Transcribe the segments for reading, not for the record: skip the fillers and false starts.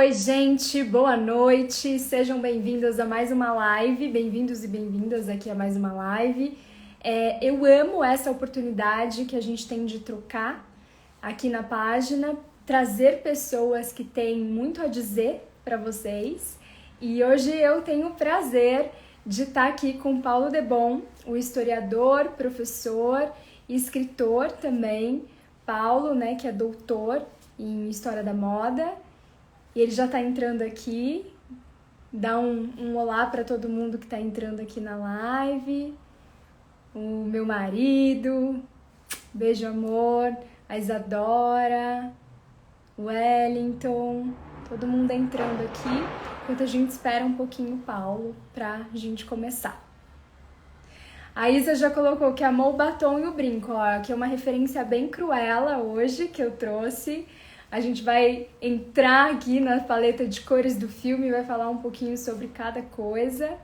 Oi, gente, boa noite. Sejam bem-vindos a mais uma live. Bem-vindos e bem-vindas aqui a mais uma live. Eu amo essa oportunidade que a gente tem de trocar aqui na página, trazer pessoas que têm muito a dizer para vocês. E hoje eu tenho o prazer de estar aqui com Paulo Debon, o historiador, professor e escritor também. Paulo, né, que é doutor em História da Moda. E ele já está entrando aqui. Dá um olá para todo mundo que está entrando aqui na live. O meu marido, beijo amor, a Isadora, o Wellington, todo mundo entrando aqui, enquanto a gente espera um pouquinho o Paulo para a gente começar. A Isa já colocou que amou o batom e o brinco, ó, que é uma referência bem cruela hoje que eu trouxe. A gente vai entrar aqui na paleta de cores do filme e vai falar um pouquinho sobre cada coisa.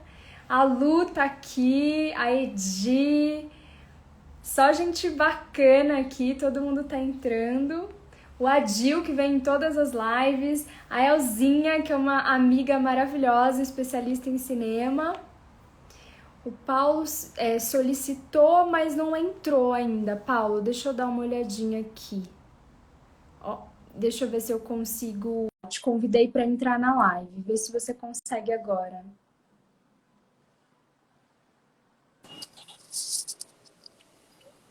A Lu tá aqui, a Edi, só gente bacana aqui, todo mundo tá entrando. O Adil, que vem em todas as lives. A Elzinha, que é uma amiga maravilhosa, especialista em cinema. O Paulo solicitou, mas não entrou ainda. Paulo, deixa eu dar uma olhadinha aqui. Ó, deixa eu ver se eu consigo. Te convidei para entrar na live. Vê se você consegue agora.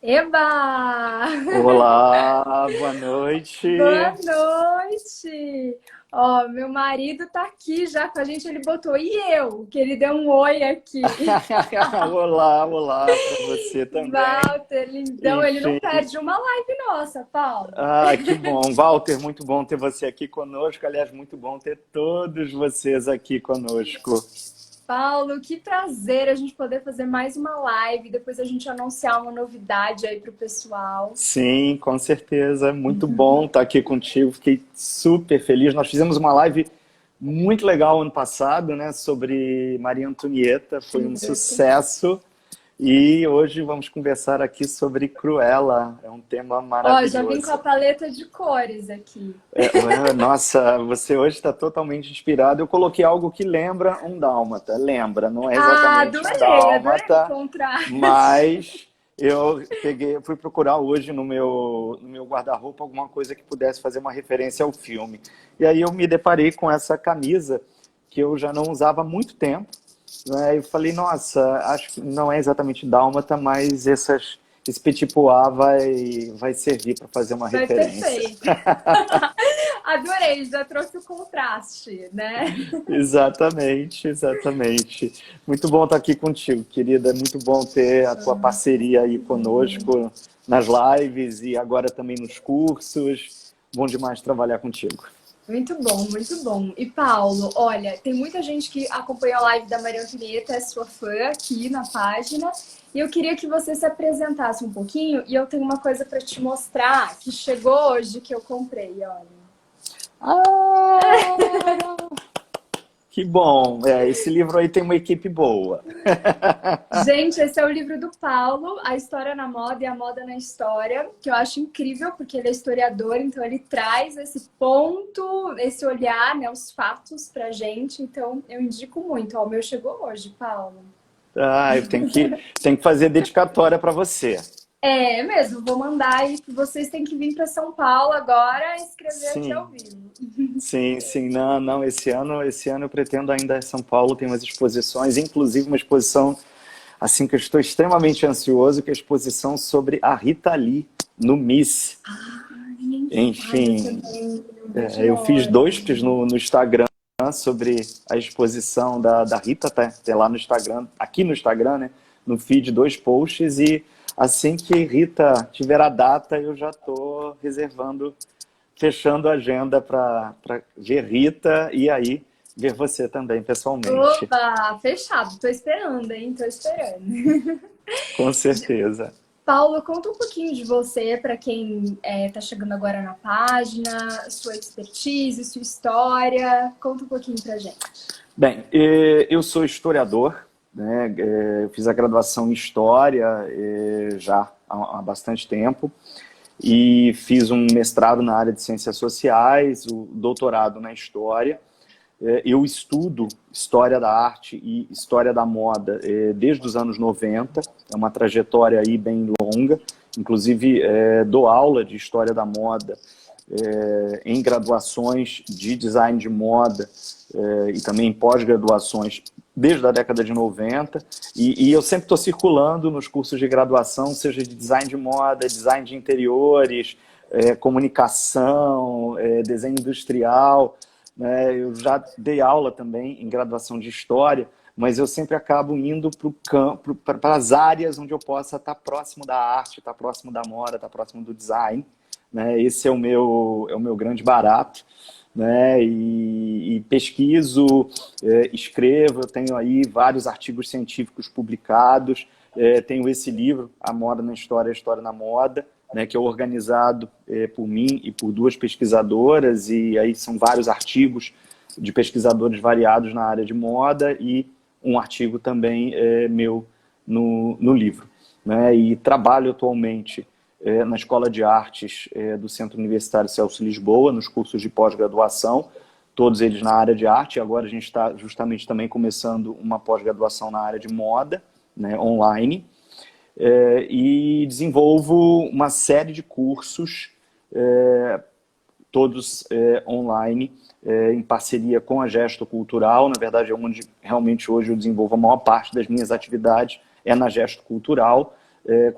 Eba! Olá, boa noite. Boa noite! Ó, meu marido tá aqui já com a gente, ele botou, e eu? Que ele deu um oi aqui. Olá para você também. Walter, lindão, ele não Enfim. perde uma live nossa, Paulo. Que bom. Walter, muito bom ter você aqui conosco. Aliás, muito bom ter todos vocês aqui conosco. Paulo, que prazer a gente poder fazer mais uma live, depois a gente anunciar uma novidade aí pro pessoal. Sim, com certeza. Muito bom estar aqui contigo. Fiquei super feliz. Nós fizemos uma live muito legal ano passado, né, sobre Maria Antonieta. Foi um sucesso. E hoje vamos conversar aqui sobre Cruella. É um tema maravilhoso. Ó, já vim com a paleta de cores aqui. Nossa, você hoje está totalmente inspirado. Eu coloquei algo que lembra um dálmata. Lembra, não é exatamente um Adorei dálmata, encontrar. mas eu fui procurar hoje no meu guarda-roupa alguma coisa que pudesse fazer uma referência ao filme. E aí eu me deparei com essa camisa que eu já não usava há muito tempo. Né? Eu falei, nossa, acho que não é exatamente dálmata, mas esse petit pois vai servir para fazer uma referência. Perfeito. Adorei, já trouxe o contraste, né? Exatamente. Muito bom estar aqui contigo, querida. Muito bom ter a tua parceria aí conosco nas lives e agora também nos cursos. Bom demais trabalhar contigo. Muito bom, muito bom. E Paulo, olha, tem muita gente que acompanha a live da Maria Antonieta, é sua fã aqui na página, e eu queria que você se apresentasse um pouquinho, e eu tenho uma coisa para te mostrar que chegou hoje que eu comprei, olha. Que bom! Esse livro aí tem uma equipe boa. Gente, esse é o livro do Paulo, A História na Moda e a Moda na História, que eu acho incrível, porque ele é historiador, então ele traz esse ponto, esse olhar, né, os fatos pra gente, então eu indico muito. Ó, o meu chegou hoje, Paulo. Eu tenho que fazer dedicatória para você. É mesmo, vou mandar aí, vocês têm que vir para São Paulo agora e escrever aqui Sim. ao vivo. Sim, não, esse ano eu pretendo ainda em São Paulo, tem umas exposições, inclusive uma exposição assim que eu estou extremamente ansioso, que é a exposição sobre a Rita Lee no Miss. Enfim, eu fiz 2 posts no Instagram sobre a exposição da Rita, tá lá no Instagram, aqui no Instagram, né, no feed, 2 posts, e assim que Rita tiver a data, eu já estou reservando, fechando a agenda para ver Rita e aí ver você também, pessoalmente. Opa, fechado. Tô esperando, hein? Tô esperando. Com certeza. Paulo, conta um pouquinho de você para quem tá chegando agora na página, sua expertise, sua história. Conta um pouquinho pra gente. Bem, eu sou historiador, né? Eu fiz a graduação em História já há bastante tempo. e fiz um mestrado na área de ciências sociais, o doutorado na história. Eu estudo história da arte e história da moda desde os anos 90, é uma trajetória aí bem longa, inclusive dou aula de história da moda em graduações de design de moda e também em pós-graduações desde a década de 90, e eu sempre estou circulando nos cursos de graduação, seja de design de moda, design de interiores, comunicação, desenho industrial, né? Eu já dei aula também em graduação de história, mas eu sempre acabo indo para as áreas onde eu possa estar próximo da arte, estar próximo da moda, estar próximo do design, né? Esse é o meu grande barato, né? E pesquiso, escrevo, eu tenho aí vários artigos científicos publicados, tenho esse livro, A Moda na História, a História na Moda, né, que é organizado por mim e por duas pesquisadoras, e aí são vários artigos de pesquisadores variados na área de moda e um artigo também meu no livro, né? E trabalho atualmente na Escola de Artes do Centro Universitário Celso Lisboa, nos cursos de pós-graduação, todos eles na área de arte. Agora a gente está justamente também começando uma pós-graduação na área de moda, né, online, e desenvolvo uma série de cursos, todos online, em parceria com a Gesto Cultural. Na verdade, é onde realmente hoje eu desenvolvo a maior parte das minhas atividades, é na Gesto Cultural,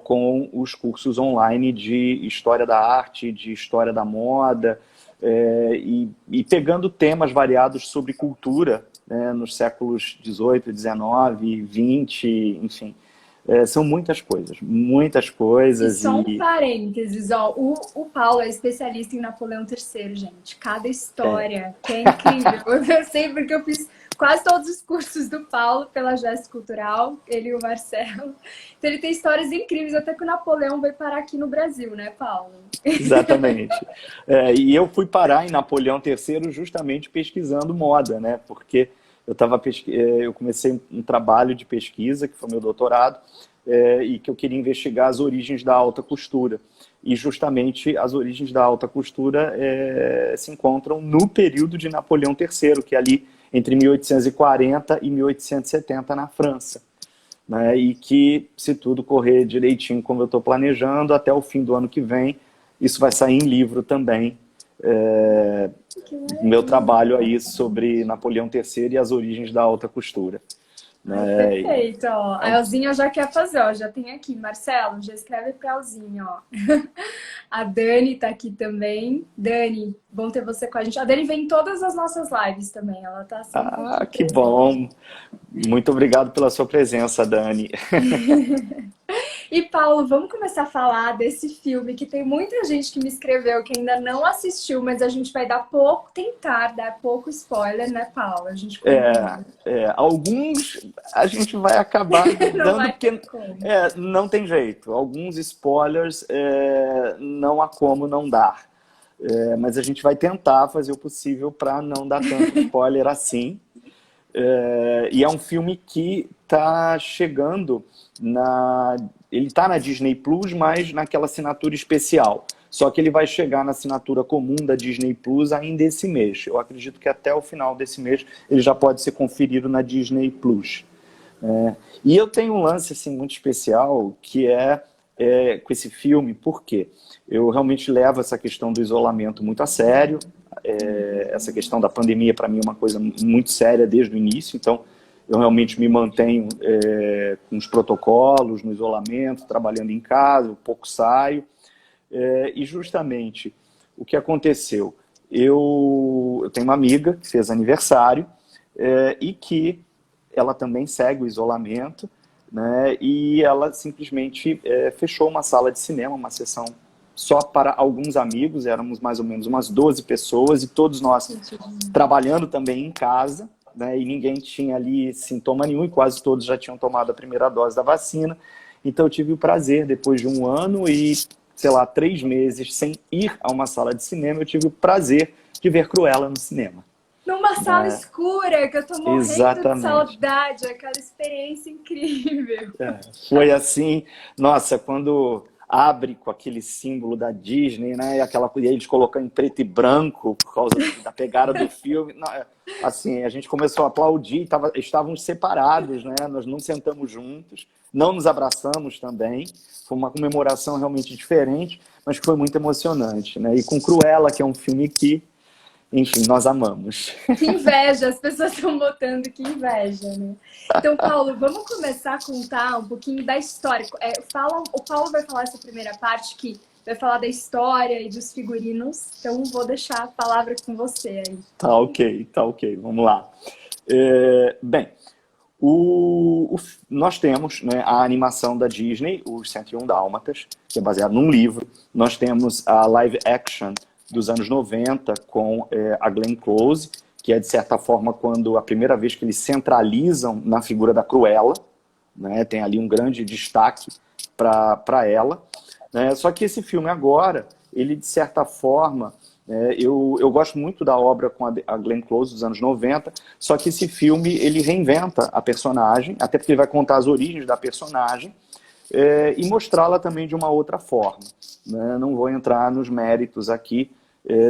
com os cursos online de História da Arte, de História da Moda, e pegando temas variados sobre cultura, né, nos séculos XVIII, XIX, XX, enfim. São muitas coisas. E só um parênteses, ó, o Paulo é especialista em Napoleão III, gente. Cada história que é incrível. Eu sei porque eu fiz quase todos os cursos do Paulo pela Gesto Cultural, ele e o Marcelo. Então ele tem histórias incríveis, até que o Napoleão veio parar aqui no Brasil, né, Paulo? Exatamente. E eu fui parar em Napoleão III justamente pesquisando moda, né? Porque eu comecei um trabalho de pesquisa, que foi meu doutorado, e que eu queria investigar as origens da alta costura. E justamente as origens da alta costura se encontram no período de Napoleão III, que é ali entre 1840 e 1870 na França, né? E que, se tudo correr direitinho como eu estou planejando, até o fim do ano que vem, isso vai sair em livro também. Meu trabalho aí sobre Napoleão III e as origens da alta costura. Perfeito, ó. A Elzinha já quer fazer, ó. Já tem aqui, Marcelo, já escreve pra Elzinha, ó. A Dani tá aqui também. Dani, bom ter você com a gente. A Dani vem em todas as nossas lives também, ela tá sempre aqui que bom! Muito obrigado pela sua presença, Dani. E, Paulo, vamos começar a falar desse filme que tem muita gente que me escreveu que ainda não assistiu, mas a gente vai tentar dar pouco spoiler, né, Paulo? A gente alguns a gente vai acabar dando, vai porque não tem jeito. Alguns spoilers não há como não dar. Mas a gente vai tentar fazer o possível para não dar tanto spoiler assim. E é um filme que está chegando ele está na Disney Plus, mas naquela assinatura especial. Só que ele vai chegar na assinatura comum da Disney Plus ainda esse mês. Eu acredito que até o final desse mês ele já pode ser conferido na Disney Plus. E eu tenho um lance assim, muito especial, que com esse filme, porque eu realmente levo essa questão do isolamento muito a sério. Essa questão da pandemia, para mim, é uma coisa muito séria desde o início. Então, eu realmente me mantenho com os protocolos, no isolamento, trabalhando em casa, pouco saio. E justamente o que aconteceu? Eu tenho uma amiga que fez aniversário e que ela também segue o isolamento, né? E ela simplesmente fechou uma sala de cinema, uma sessão só para alguns amigos, éramos mais ou menos umas 12 pessoas, e todos nós trabalhando também em casa, né? E ninguém tinha ali sintoma nenhum, e quase todos já tinham tomado a primeira dose da vacina. Então eu tive o prazer, depois de um ano e, sei lá, 3 meses sem ir a uma sala de cinema, eu tive o prazer de ver Cruella no cinema. Numa sala escura, que eu tô morrendo Exatamente. de saudade, aquela experiência incrível. Foi assim, nossa, quando abre com aquele símbolo da Disney, né? E aquela coisa, eles colocam em preto e branco por causa da pegada do filme. Não, assim, a gente começou a aplaudir, estávamos separados, né? Nós não sentamos juntos, não nos abraçamos também. Foi uma comemoração realmente diferente, mas que foi muito emocionante, né? E com Cruella, que é um filme que, enfim, nós amamos. Que inveja, as pessoas estão botando que inveja, né? Então, Paulo, vamos começar a contar um pouquinho da história. O Paulo vai falar essa primeira parte, que vai falar da história e dos figurinos, então vou deixar a palavra com você aí. Tá ok, vamos lá. Bem, nós temos, né, a animação da Disney, os 101 Dálmatas, que é baseado num livro. Nós temos a live action dos anos 90 com a Glenn Close, que é, de certa forma, quando a primeira vez que eles centralizam na figura da Cruella, né, tem ali um grande destaque para ela. Né, só que esse filme agora, ele, de certa forma, eu gosto muito da obra com a Glenn Close dos anos 90, só que esse filme ele reinventa a personagem, até porque ele vai contar as origens da personagem, e mostrá-la também de uma outra forma. Né? Não vou entrar nos méritos aqui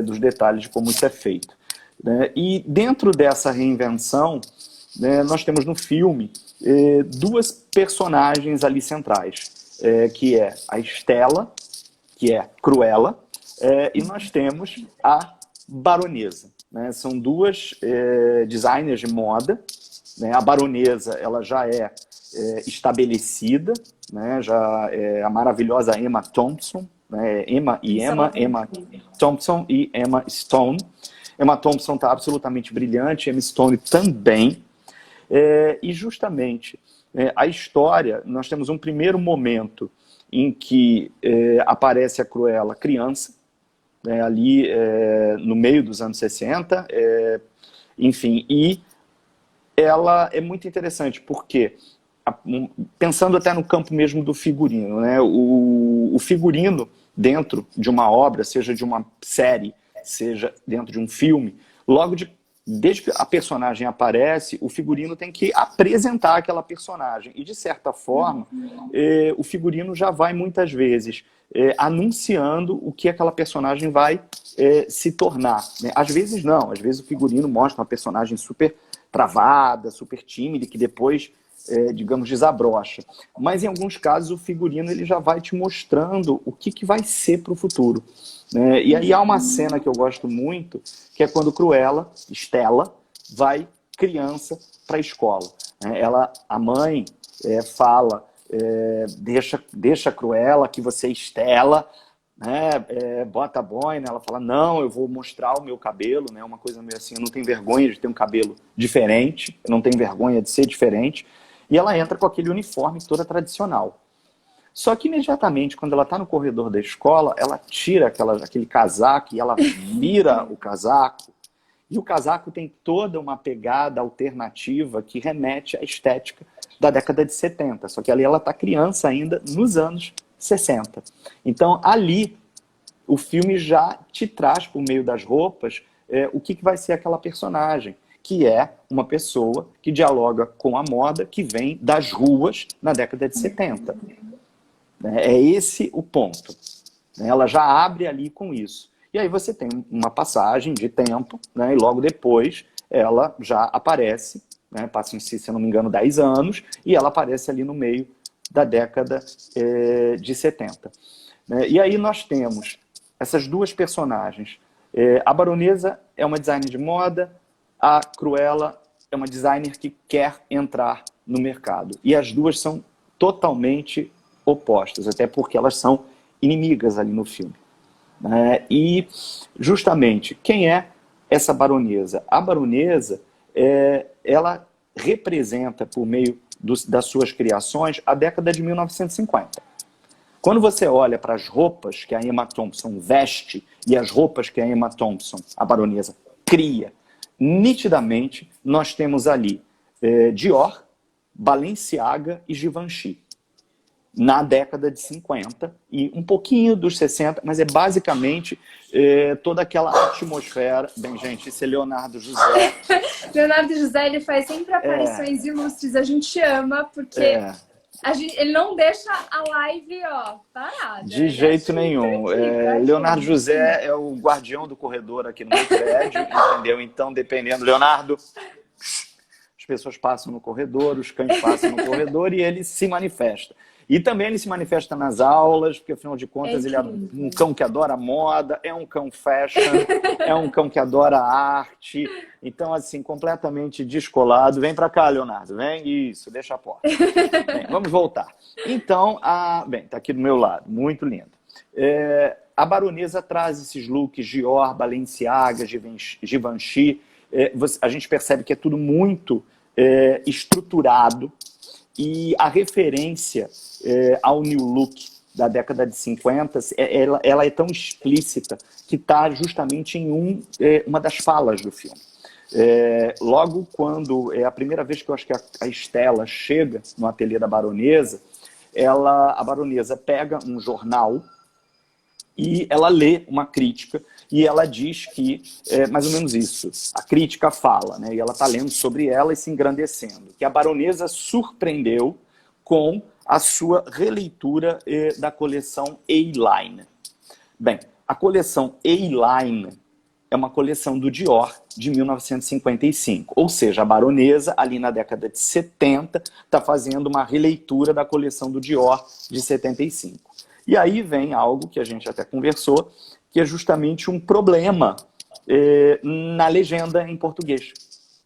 dos detalhes de como isso é feito. Né? E dentro dessa reinvenção, né, nós temos no filme duas personagens ali centrais, que é a Stella, que é Cruella, e nós temos a Baronesa. Né? São duas designers de moda. Né? A Baronesa ela já é estabelecida, né? Já é a maravilhosa Emma Thompson, né? Emma Thompson e Emma Stone. Emma Thompson está absolutamente brilhante, Emma Stone também. E justamente a história, nós temos um primeiro momento em que aparece a Cruella criança, ali no meio dos anos 60, enfim, e ela é muito interessante, porque, pensando até no campo mesmo do figurino, né, o figurino dentro de uma obra, seja de uma série, seja dentro de um filme, desde que a personagem aparece, o figurino tem que apresentar aquela personagem. E, de certa forma, o figurino já vai, muitas vezes, anunciando o que aquela personagem vai se tornar. Né? Às vezes não, às vezes o figurino mostra uma personagem super travada, super tímida, que depois, digamos, desabrocha. Mas, em alguns casos, o figurino ele já vai te mostrando o que vai ser para o futuro. E aí há uma cena que eu gosto muito, que é quando Cruella, Stella, vai criança para a escola. A mãe fala, deixa Cruella que você Stella, né, bota a boina. Ela fala, não, eu vou mostrar o meu cabelo, né, uma coisa meio assim, eu não tenho vergonha de ter um cabelo diferente, eu não tenho vergonha de ser diferente. E ela entra com aquele uniforme toda tradicional. Só que imediatamente, quando ela está no corredor da escola, ela tira aquele casaco e ela vira o casaco. E o casaco tem toda uma pegada alternativa que remete à estética da década de 70. Só que ali ela está criança ainda nos anos 60. Então ali o filme já te traz por meio das roupas o que vai ser aquela personagem, que é uma pessoa que dialoga com a moda que vem das ruas na década de 70. É esse o ponto. Ela já abre ali com isso. E aí você tem uma passagem de tempo, né, e logo depois ela já aparece, né, passam-se, se eu não me engano, 10 anos, e ela aparece ali no meio da década de 70. E aí nós temos essas duas personagens. A Baronesa é uma designer de moda, a Cruella é uma designer que quer entrar no mercado. E as duas são totalmente opostas, até porque elas são inimigas ali no filme. E, justamente, quem é essa baronesa? A baronesa, ela representa, por meio das suas criações, a década de 1950. Quando você olha para as roupas que a Emma Thompson veste e as roupas que a Emma Thompson, a baronesa, cria, nitidamente nós temos ali Dior, Balenciaga e Givenchy. Na década de 50 e um pouquinho dos 60, mas é basicamente toda aquela atmosfera. Bem, gente, esse é Leonardo José. Leonardo José, ele faz sempre aparições ilustres, a gente ama, porque Ele não deixa a live, ó, parada. De jeito nenhum. Leonardo José é o guardião do corredor aqui no meu prédio, entendeu? Então, dependendo, Leonardo, as pessoas passam no corredor, os cães passam no corredor e ele se manifesta. E também ele se manifesta nas aulas, porque afinal de contas ele é um cão que adora moda, é um cão fashion, é um cão que adora arte. Então, assim, completamente descolado. Vem pra cá, Leonardo, vem. Isso, deixa a porta. Bem, vamos voltar. Então, bem, tá aqui do meu lado, muito lindo. A baronesa traz esses looks Dior, Balenciaga, Givenchy. A gente percebe que é tudo muito estruturado. E a referência ao New Look da década de 50, ela é tão explícita que está justamente em uma das falas do filme. Logo quando é a primeira vez que eu acho que a Estela chega no ateliê da baronesa, a baronesa pega um jornal e ela lê uma crítica e ela diz que é mais ou menos isso. A crítica fala, né? E ela está lendo sobre ela e se engrandecendo, que a baronesa surpreendeu com a sua releitura da coleção A-Line. Bem, a coleção A-Line é uma coleção do Dior de 1955. Ou seja, a baronesa, ali na década de 70, está fazendo uma releitura da coleção do Dior de 75. E aí vem algo que a gente até conversou, que é justamente um problema na legenda em português.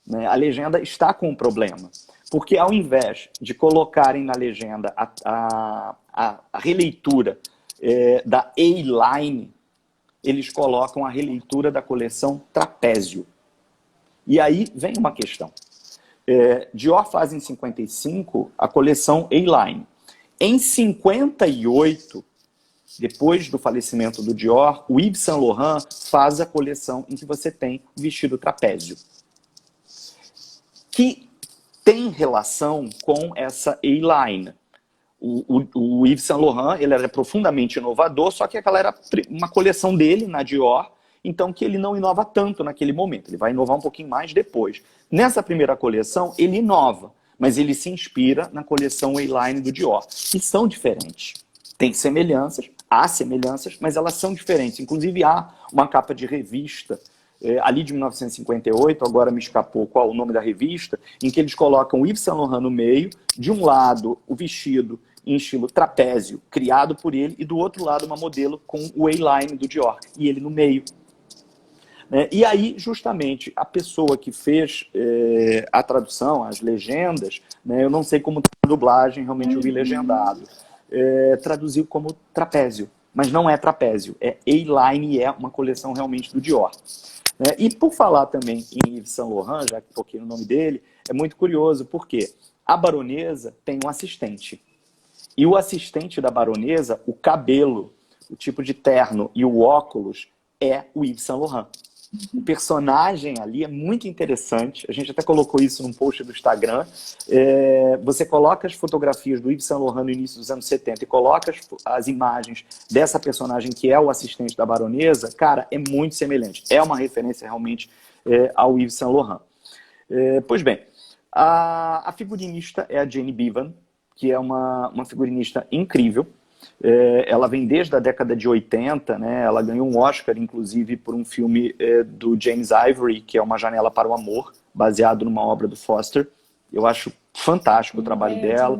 Né? A legenda está com um problema. Porque ao invés de colocarem na legenda a releitura da A-Line, eles colocam a releitura da coleção Trapézio. E aí vem uma questão. Dior faz em 55 a coleção A-Line. Em 58, depois do falecimento do Dior, o Yves Saint Laurent faz a coleção em que você tem o vestido trapézio, que tem relação com essa A-Line. O Yves Saint Laurent ele era profundamente inovador, só que aquela era uma coleção dele na Dior, então que ele não inova tanto naquele momento, ele vai inovar um pouquinho mais depois. Nessa primeira coleção, ele inova, mas ele se inspira na coleção A-Line do Dior, e são diferentes. Tem semelhanças, há semelhanças, mas elas são diferentes. Inclusive há uma capa de revista, ali de 1958, agora me escapou qual o nome da revista, em que eles colocam o Yves Saint Laurent no meio, de um lado o vestido em estilo trapézio, criado por ele, e do outro lado uma modelo com o A-Line do Dior, e ele no meio. E aí, justamente, a pessoa que fez a tradução, as legendas, eu não sei como tá a dublagem, realmente eu vi legendado, traduziu como trapézio, mas não é trapézio, é A-Line e é uma coleção realmente do Dior. E por falar também em Yves Saint Laurent, já que toquei no nome dele, é muito curioso, porque a baronesa tem um assistente. E o assistente da baronesa, o cabelo, o tipo de terno e o óculos é o Yves Saint Laurent. O personagem ali é muito interessante, a gente até colocou isso num post do Instagram. Você coloca as fotografias do Yves Saint Laurent no início dos anos 70 e coloca as imagens dessa personagem que é o assistente da baronesa, cara, é muito semelhante. É uma referência realmente ao Yves Saint Laurent. Pois bem, a figurinista é a Jane Bevan, que é uma figurinista incrível. Ela vem desde a década de 80, né? Ela ganhou um Oscar, inclusive, por um filme do James Ivory, que é Uma Janela para o Amor, baseado numa obra do Foster. Eu acho fantástico o trabalho dela,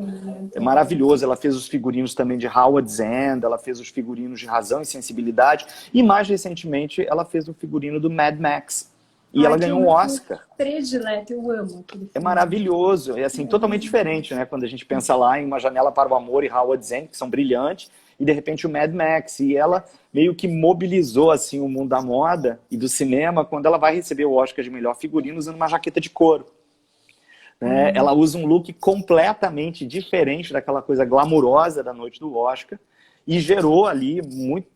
é maravilhoso. Ela fez os figurinos também de Howard's End, ela fez os figurinos de Razão e Sensibilidade, e mais recentemente ela fez o figurino do Mad Max. E ela ganhou um Oscar. Predileto, eu amo aquele filme. É maravilhoso, é assim, totalmente diferente, né? Quando a gente pensa lá em Uma Janela para o Amor e Howard's End, que são brilhantes, e de repente o Mad Max. E ela meio que mobilizou assim, o mundo da moda e do cinema quando ela vai receber o Oscar de melhor figurino usando uma jaqueta de couro. Ela usa um look completamente diferente daquela coisa glamurosa da noite do Oscar. E gerou ali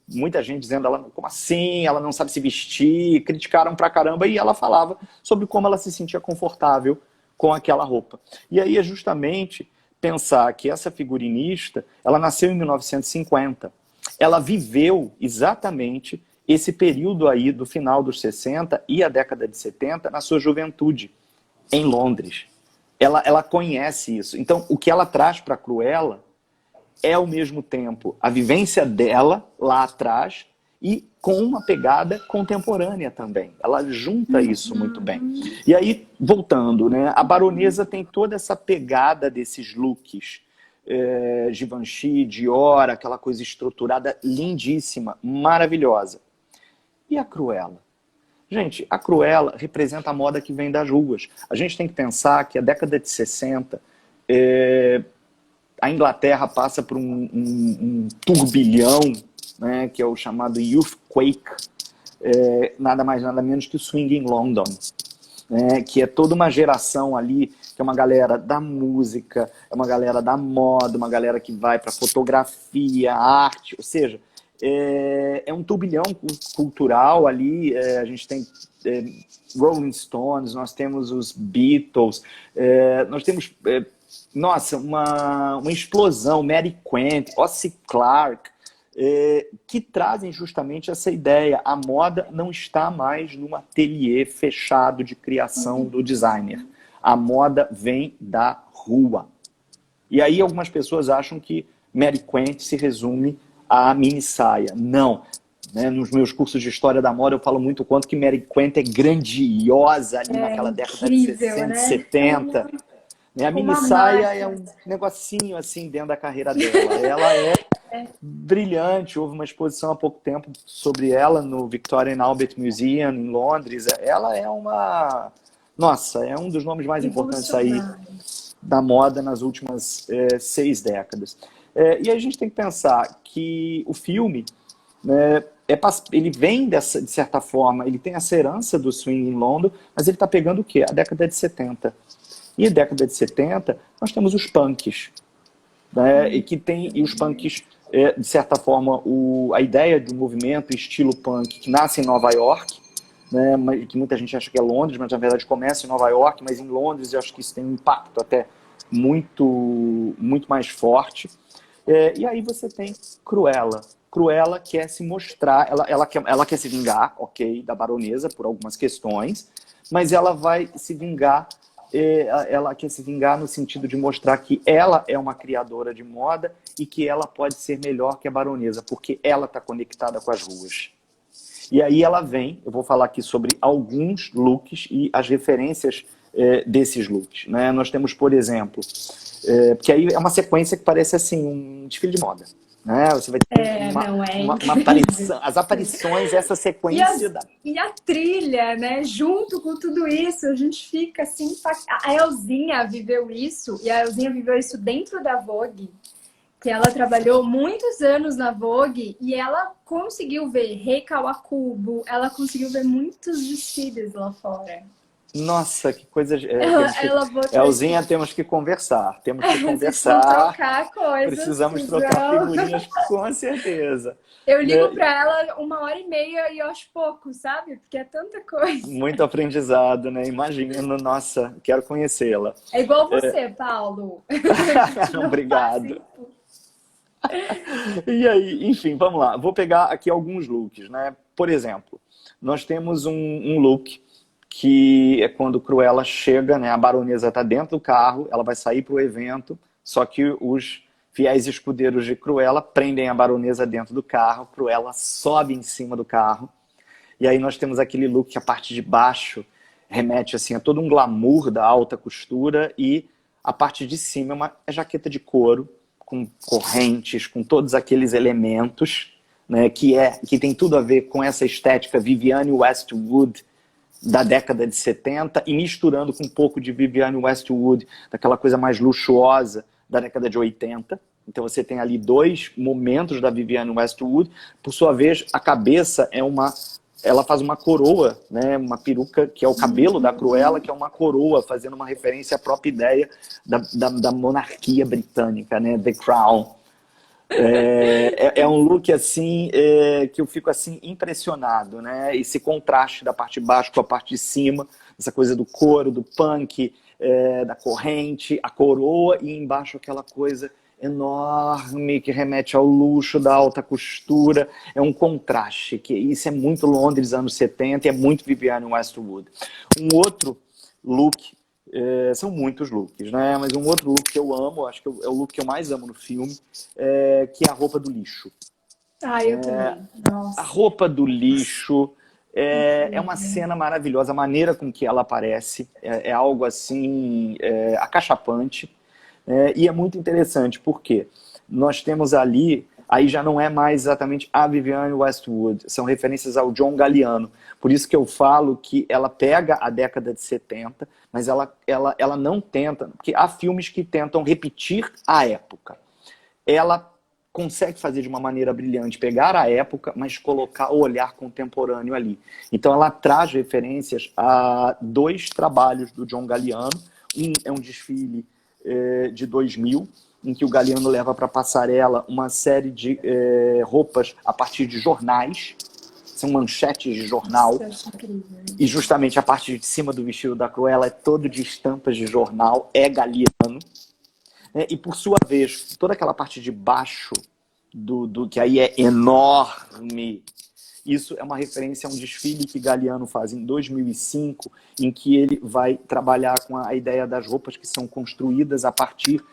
muita gente dizendo, ela, como assim? Ela não sabe se vestir, criticaram pra caramba, e ela falava sobre como ela se sentia confortável com aquela roupa. E aí é justamente pensar que essa figurinista, ela nasceu em 1950. Ela viveu exatamente esse período aí do final dos 60 e a década de 70 na sua juventude, em Londres. ela conhece isso. Então, o que ela traz para a Cruella é, ao mesmo tempo, a vivência dela lá atrás e com uma pegada contemporânea também. Ela junta isso muito bem. E aí, voltando, né, a Baronesa tem toda essa pegada desses looks, Givenchy, Dior, aquela coisa estruturada, lindíssima, maravilhosa. E a Cruella? Gente, a Cruella representa a moda que vem das ruas. A gente tem que pensar que a década de 60, a Inglaterra passa por um turbilhão, né, que é o chamado Youthquake, nada mais nada menos que o Swing in London, né, que é toda uma geração ali, que é uma galera da música, é uma galera da moda, uma galera que vai para fotografia, arte, ou seja, é um turbilhão cultural ali. A gente tem Rolling Stones, nós temos os Beatles, nós temos, nossa, uma explosão, Mary Quant, Ossie Clark, que trazem justamente essa ideia. A moda não está mais num ateliê fechado de criação do designer. A moda vem da rua. E aí algumas pessoas acham que Mary Quant se resume à mini saia. Não. Né? Nos meus cursos de História da Moda eu falo muito o quanto que Mary Quant é grandiosa ali naquela década de 60, né? 70. A mini saia é um negocinho assim dentro da carreira dela. Ela é brilhante. Houve uma exposição há pouco tempo sobre ela no Victoria and Albert Museum em Londres. Ela é uma... Nossa, é um dos nomes mais importantes aí da moda nas últimas 6 décadas. E a gente tem que pensar que o filme, né, ele vem de certa forma, ele tem essa herança do Swing in London, mas ele está pegando o quê? A década de 70. E a década de 70, nós temos os punks, né, e os punks, de certa forma, a ideia do movimento estilo punk que nasce em Nova York, né, que muita gente acha que é Londres, mas na verdade começa em Nova York, mas em Londres eu acho que isso tem um impacto até muito mais forte. E aí você tem Cruella. Cruella quer se mostrar, ela quer se vingar, ok, da Baronesa por algumas questões, mas ela vai se vingar, ela quer se vingar no sentido de mostrar que ela é uma criadora de moda e que ela pode ser melhor que a Baronesa, porque ela está conectada com as ruas. E aí ela vem, eu vou falar aqui sobre alguns looks e as referências desses looks. Né? Nós temos, por exemplo, porque aí é uma sequência que parece assim, um desfile de moda. Né? Você vai ter uma aparição, as aparições, essa sequência. E a trilha, né? Junto com tudo isso, a gente fica assim... A Elzinha viveu isso, e a Elzinha viveu isso dentro da Vogue, que ela trabalhou muitos anos na Vogue e ela conseguiu ver Rei Kawakubo, ela conseguiu ver muitos desfiles lá fora. Nossa, que coisa... Elzinha, temos que conversar. Temos que conversar. Trocar coisas. Precisamos trocar figurinhas, com certeza. Eu ligo pra ela 1h30 e eu acho pouco, sabe? Porque é tanta coisa. Muito aprendizado, né? Imagino, nossa, quero conhecê-la. É igual você, Paulo. Obrigado. E aí, enfim, vamos lá. Vou pegar aqui alguns looks, né? Por exemplo, nós temos um look que é quando Cruella chega, né? A Baronesa está dentro do carro, ela vai sair para o evento, só que os fiéis escudeiros de Cruella prendem a Baronesa dentro do carro, Cruella sobe em cima do carro, e aí nós temos aquele look que a parte de baixo remete assim, a todo um glamour da alta costura, e a parte de cima é uma jaqueta de couro, com correntes, com todos aqueles elementos, né, que tem tudo a ver com essa estética Vivienne Westwood da década de 70 e misturando com um pouco de Vivienne Westwood, daquela coisa mais luxuosa da década de 80. Então você tem ali 2 momentos da Vivienne Westwood. Por sua vez, a cabeça ela faz uma coroa, né? Uma peruca que é o cabelo da Cruella, que é uma coroa, fazendo uma referência à própria ideia da monarquia britânica, né? The Crown. É um look assim que eu fico assim impressionado, né? Esse contraste da parte de baixo com a parte de cima, essa coisa do couro, do punk, da corrente, a coroa, e embaixo aquela coisa enorme que remete ao luxo da alta costura. É um contraste, que isso é muito Londres anos 70 e é muito Vivienne Westwood. Um outro look São muitos looks, né? Mas um outro look que eu amo, acho que é o look que eu mais amo no filme, que é a roupa do lixo. Ah, eu também. A Nossa, roupa do lixo é uma incrível. cena maravilhosa, a maneira com que ela aparece é algo assim acachapante. E é muito interessante, porque nós temos ali, aí já não é mais exatamente a Vivienne Westwood, são referências ao John Galliano. Por isso que eu falo que ela pega a década de 70, mas ela não tenta, porque há filmes que tentam repetir a época. Ela consegue fazer de uma maneira brilhante, pegar a época, mas colocar o olhar contemporâneo ali. Então ela traz referências a dois trabalhos do John Galliano. Um é um desfile de 2000, em que o Galliano leva para a passarela uma série de roupas a partir de jornais, são manchetes de jornal, Nossa, eu acho incrível. e justamente a parte de cima do vestido da Cruella é todo de estampas de jornal, é Galliano. E por sua vez, toda aquela parte de baixo, que aí é enorme, isso é uma referência a um desfile que Galliano faz em 2005, em que ele vai trabalhar com a ideia das roupas que são construídas a partir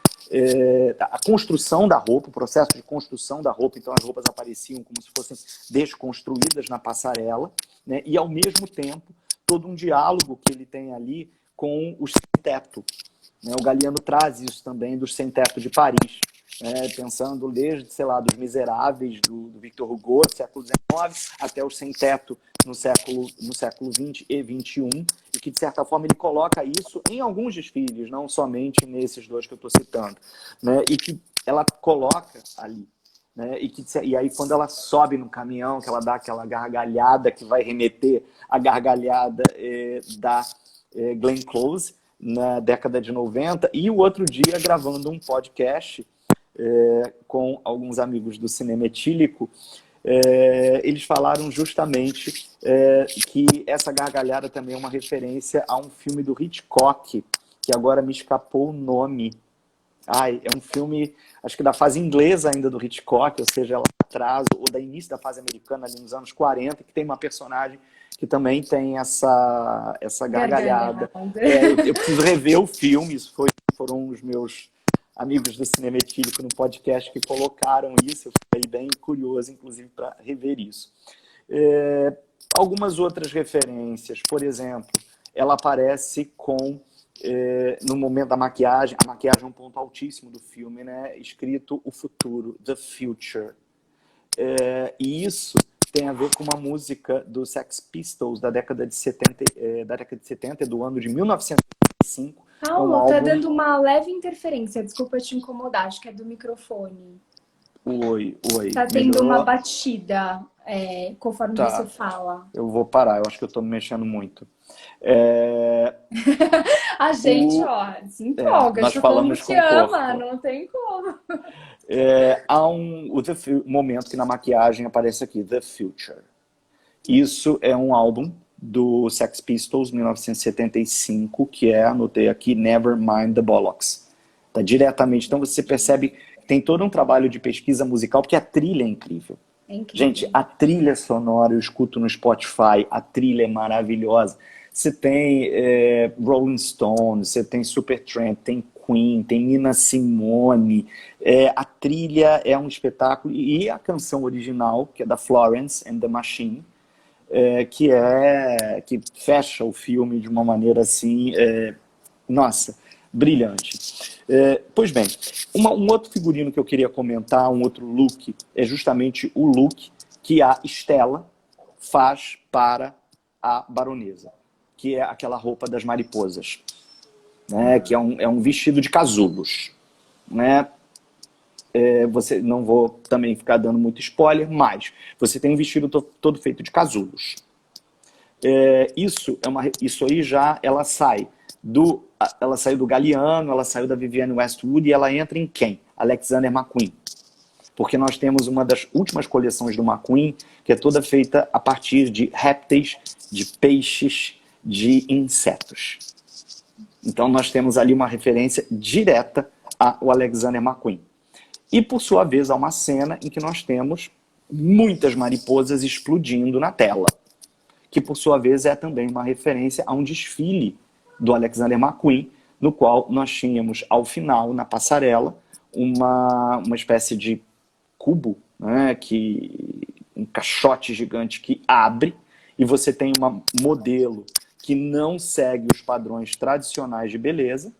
da construção da roupa, o processo de construção da roupa. Então as roupas apareciam como se fossem desconstruídas na passarela, né? E ao mesmo tempo todo um diálogo que ele tem ali com os sem-teto. O Galliano traz isso também dos sem-teto de Paris, pensando desde, sei lá, dos Miseráveis, do Victor Hugo, do século XIX, até os sem-teto no século XX e XXI, e que, de certa forma, ele coloca isso em alguns desfiles, não somente nesses dois que eu estou citando, né? E que ela coloca ali. Né? E aí, quando ela sobe no caminhão, que ela dá aquela gargalhada que vai remeter à gargalhada da Glenn Close, na década de 90, e o outro dia gravando um podcast com alguns amigos do Cinema Etílico, eles falaram justamente que essa gargalhada também é uma referência a um filme do Hitchcock, que agora me escapou o nome. É um filme, acho que da fase inglesa ainda do Hitchcock, ou seja, lá atrás, ou da início da fase americana, ali nos anos 40, que tem uma personagem que também tem essa gargalhada. Eu preciso rever o filme, foram os meus amigos do Cinema Etílico no podcast que colocaram isso, eu fiquei bem curioso, inclusive, para rever isso. Algumas outras referências, por exemplo, ela aparece com, no momento da maquiagem, a maquiagem é um ponto altíssimo do filme, né? Escrito o futuro, the future. E isso tem a ver com uma música do Sex Pistols da década de 70, do ano de 1975. Paulo, tá dando uma leve interferência, desculpa te incomodar, acho que é do microfone. Oi. Tá tendo uma batida conforme você fala. Eu vou parar, eu acho que eu tô me mexendo muito. A gente, se empolga, nós falamos com ama, não tem como. Há um momento que na maquiagem aparece aqui, The Future. Isso é um álbum do Sex Pistols, 1975, que anotei aqui, Nevermind the Bollocks. Tá diretamente, então você percebe que tem todo um trabalho de pesquisa musical, porque a trilha é incrível. Gente, a trilha sonora eu escuto no Spotify, a trilha é maravilhosa. Você tem Rolling Stones, você tem Supertramp, tem Queen, tem Nina Simone. A trilha é um espetáculo. E a canção original, que é da Florence and the Machine, que fecha o filme de uma maneira assim, nossa, brilhante. Pois bem, um outro figurino que eu queria comentar, um outro look, é justamente o look que a Stella faz para a baronesa, que é aquela roupa das mariposas, né? Que é um vestido de casulos, né? Não vou também ficar dando muito spoiler, mas você tem um vestido todo feito de casulos. Isso aí já ela saiu do Galliano, ela saiu da Vivienne Westwood e ela entra em quem? Alexander McQueen. Porque nós temos uma das últimas coleções do McQueen que é toda feita a partir de répteis, de peixes, de insetos. Então nós temos ali uma referência direta ao Alexander McQueen. E por sua vez há uma cena em que nós temos muitas mariposas explodindo na tela, que por sua vez é também uma referência a um desfile do Alexander McQueen, no qual nós tínhamos, ao final, na passarela, uma espécie de cubo, né, um caixote gigante que abre, e você tem uma modelo que não segue os padrões tradicionais de beleza,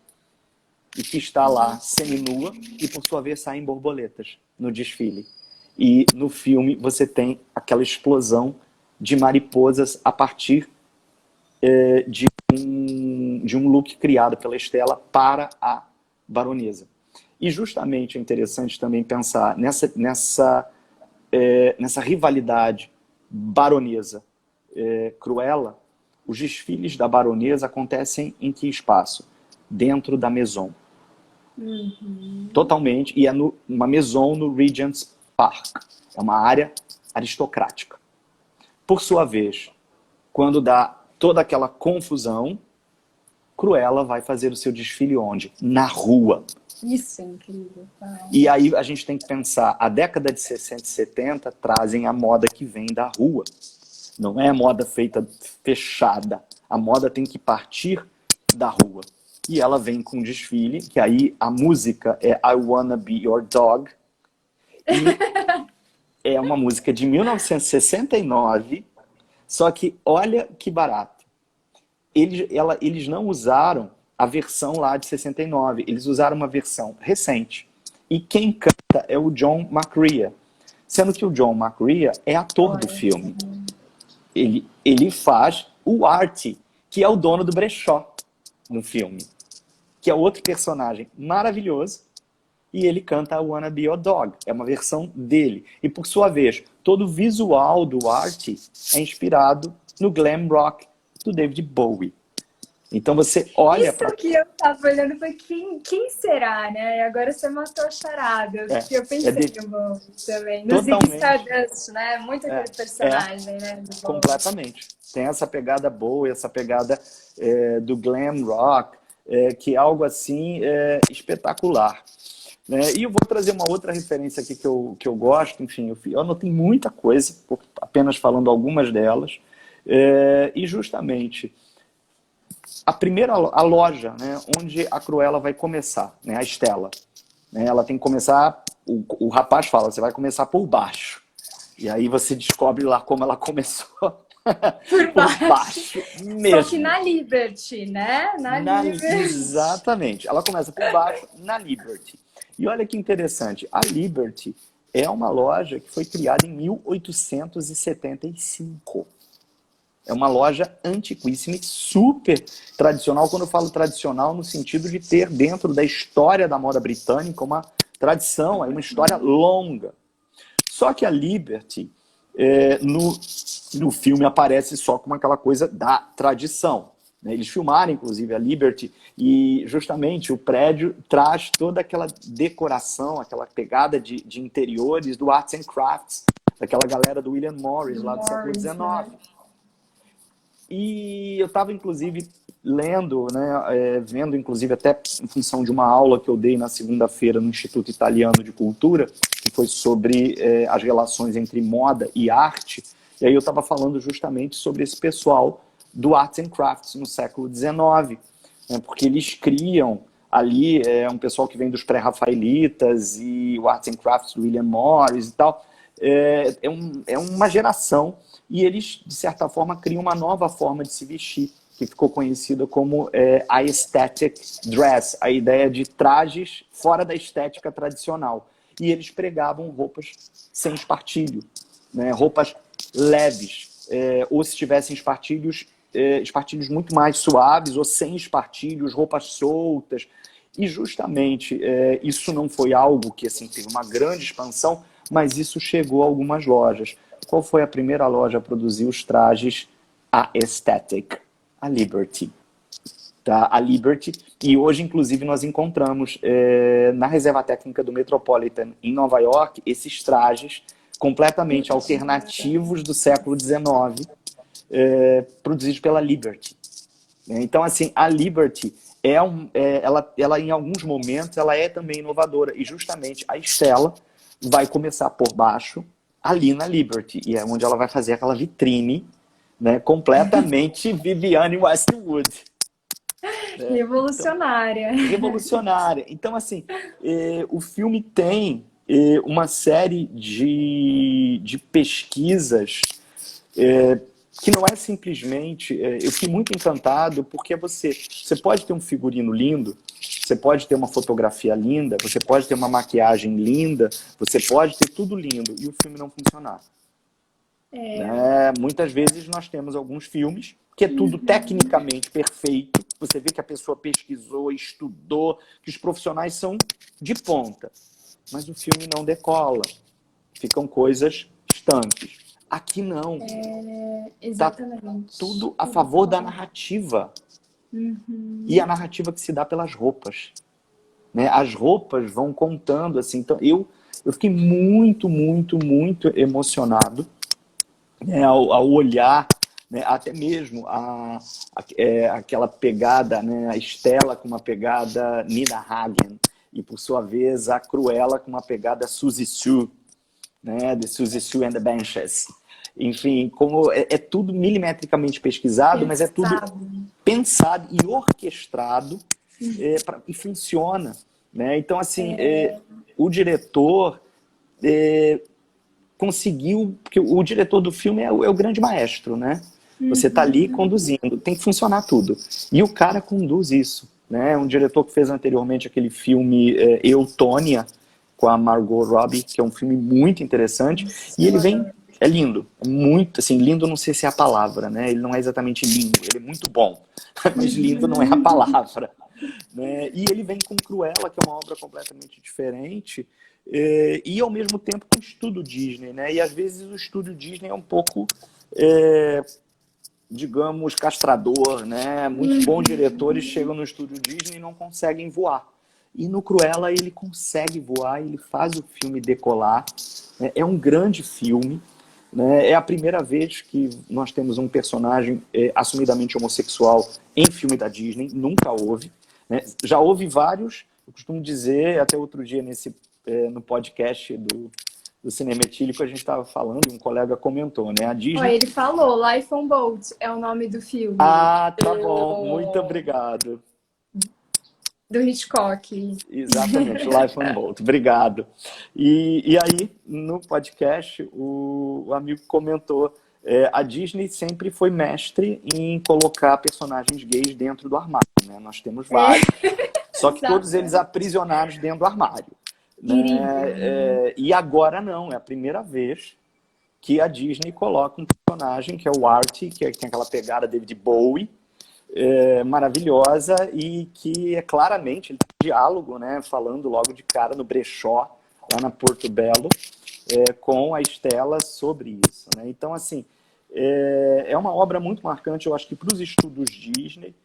e que está lá seminua, e por sua vez saem borboletas no desfile. E no filme você tem aquela explosão de mariposas a partir de um look criado pela Estela para a baronesa. E justamente é interessante também pensar nessa rivalidade baronesa-Cruella. Os desfiles da baronesa acontecem em que espaço? Dentro da Maison. Totalmente. E é uma Maison no Regent's Park. É uma área aristocrática. Por sua vez, quando dá toda aquela confusão, Cruella vai fazer o seu desfile onde? Na rua. Isso é incrível. E aí a gente tem que pensar, a década de 60 e 70 trazem a moda que vem da rua. Não é moda feita fechada. A moda tem que partir da rua. E ela vem com um desfile, que aí a música é I Wanna Be Your Dog. E é uma música de 1969, só que olha que barato. Eles não usaram a versão lá de 69, eles usaram uma versão recente. E quem canta é o John McCrea. Sendo que o John McCrea é ator do filme. Ele faz o Artie, que é o dono do brechó no filme. Que é outro personagem maravilhoso. E ele canta I Wanna Be Your Dog. É uma versão dele. E por sua vez, todo o visual do Artie é inspirado no glam rock do David Bowie. Então você olha para... Isso que eu tava olhando foi quem será, né? E agora você matou a charada. Porque eu pensei no Bowie também. No Ziggy Stardust, né? Muito aquele personagem, né? Completamente. Tem essa pegada Bowie, essa pegada do glam rock, que é algo assim espetacular. E eu vou trazer uma outra referência aqui que eu gosto. Enfim, eu anotei muita coisa, apenas falando algumas delas. E justamente a loja, né, onde a Cruella vai começar, né, a Estela, né, ela tem que começar, o rapaz fala, você vai começar por baixo, e aí você descobre lá como ela começou. Por baixo mesmo. Só que na Liberty, né? Na Liberty. Exatamente, ela começa por baixo na Liberty. E olha que interessante, a Liberty é uma loja que foi criada em 1875. É uma loja antiquíssima e super tradicional. Quando eu falo tradicional, no sentido de ter dentro da história da moda britânica uma tradição, uma história longa. Só que a Liberty, no filme, aparece só como aquela coisa da tradição. Eles filmaram, inclusive, a Liberty, e justamente o prédio traz toda aquela decoração, aquela pegada de interiores do Arts and Crafts, daquela galera do William Morris, lá do século XIX. E eu estava, inclusive, lendo, né, vendo, inclusive, até em função de uma aula que eu dei na segunda-feira no Instituto Italiano de Cultura, que foi sobre as relações entre moda e arte, e aí eu estava falando justamente sobre esse pessoal do Arts and Crafts no século XIX, né, porque eles criam ali um pessoal que vem dos pré-rafaelitas e o Arts and Crafts do William Morris e tal, é uma geração. E eles, de certa forma, criam uma nova forma de se vestir, que ficou conhecida como a aesthetic dress, a ideia de trajes fora da estética tradicional. E eles pregavam roupas sem espartilho, né? Roupas leves, ou se tivessem espartilhos muito mais suaves, ou sem espartilhos, roupas soltas. E justamente isso não foi algo que assim, teve uma grande expansão, mas isso chegou a algumas lojas. Qual foi a primeira loja a produzir os trajes aesthetic? A Liberty. Tá? A Liberty. E hoje, inclusive, nós encontramos na Reserva Técnica do Metropolitan, em Nova York, esses trajes completamente alternativos do século XIX, produzidos pela Liberty. Então, assim, a Liberty, ela em alguns momentos, ela é também inovadora. E justamente a Estela vai começar por baixo, ali na Liberty, e é onde ela vai fazer aquela vitrine, né, completamente Vivienne Westwood. Então, Revolucionária. revolucionária. Então, assim, o filme tem uma série de pesquisas que não é simplesmente... eu fiquei muito encantado porque você pode ter um figurino lindo, você pode ter uma fotografia linda, você pode ter uma maquiagem linda, você pode ter tudo lindo e o filme não funcionar. Né? Muitas vezes nós temos alguns filmes que é tudo tecnicamente perfeito, você vê que a pessoa pesquisou, estudou, que os profissionais são de ponta, mas o filme não decola, ficam coisas estanques. Aqui não, tá Exatamente. tudo a Tudo favor da bom. narrativa, e a narrativa que se dá pelas roupas, né? As roupas vão contando, assim, então eu fiquei muito, muito, muito emocionado, né, ao olhar, né, até mesmo aquela pegada, né, a Estela com uma pegada Nina Hagen, e por sua vez a Cruella com uma pegada Suzy Sue, né, de Suzy Sue and the Banshees. Enfim, como é tudo milimetricamente pesquisado, mas é tudo Pensado. pensado e orquestrado e funciona. Né? Então, assim, o diretor conseguiu... Porque o diretor do filme é o grande maestro, né? Você está ali conduzindo, tem que funcionar tudo. E o cara conduz isso. Né? Um diretor que fez anteriormente aquele filme Eutônia, com a Margot Robbie, que é um filme muito interessante, e ele vem... É lindo, é muito, assim, lindo não sei se é a palavra, né? Ele não é exatamente lindo, ele é muito bom, mas lindo não é a palavra. Né? E ele vem com Cruella, que é uma obra completamente diferente, e ao mesmo tempo com o estúdio Disney, né? E às vezes o estúdio Disney é um pouco, digamos, castrador, né? Muitos bons diretores chegam no estúdio Disney e não conseguem voar. E no Cruella ele consegue voar, ele faz o filme decolar, né? É um grande filme, né? É a primeira vez que nós temos um personagem assumidamente homossexual em filme da Disney, nunca houve. Né? Já houve vários, eu costumo dizer, até outro dia no podcast do Cinema Etílico a gente estava falando, e um colega comentou, né? A Olha, Disney... ele falou, Life on Boat é o nome do filme. Ah, tá bom, muito obrigado. Do Hitchcock. Exatamente, Life on Boat, obrigado. E aí, no podcast, o amigo comentou, a Disney sempre foi mestre em colocar personagens gays dentro do armário, né? Nós temos vários, só que todos eles aprisionados dentro do armário. Né? E agora não, é a primeira vez que a Disney coloca um personagem que é o Artie, que tem aquela pegada David Bowie, maravilhosa, e que claramente ele tem diálogo, né, falando logo de cara no brechó, lá na Porto Belo, com a Estela sobre isso. Né? Então, assim, é uma obra muito marcante, eu acho que para os estúdios Disney,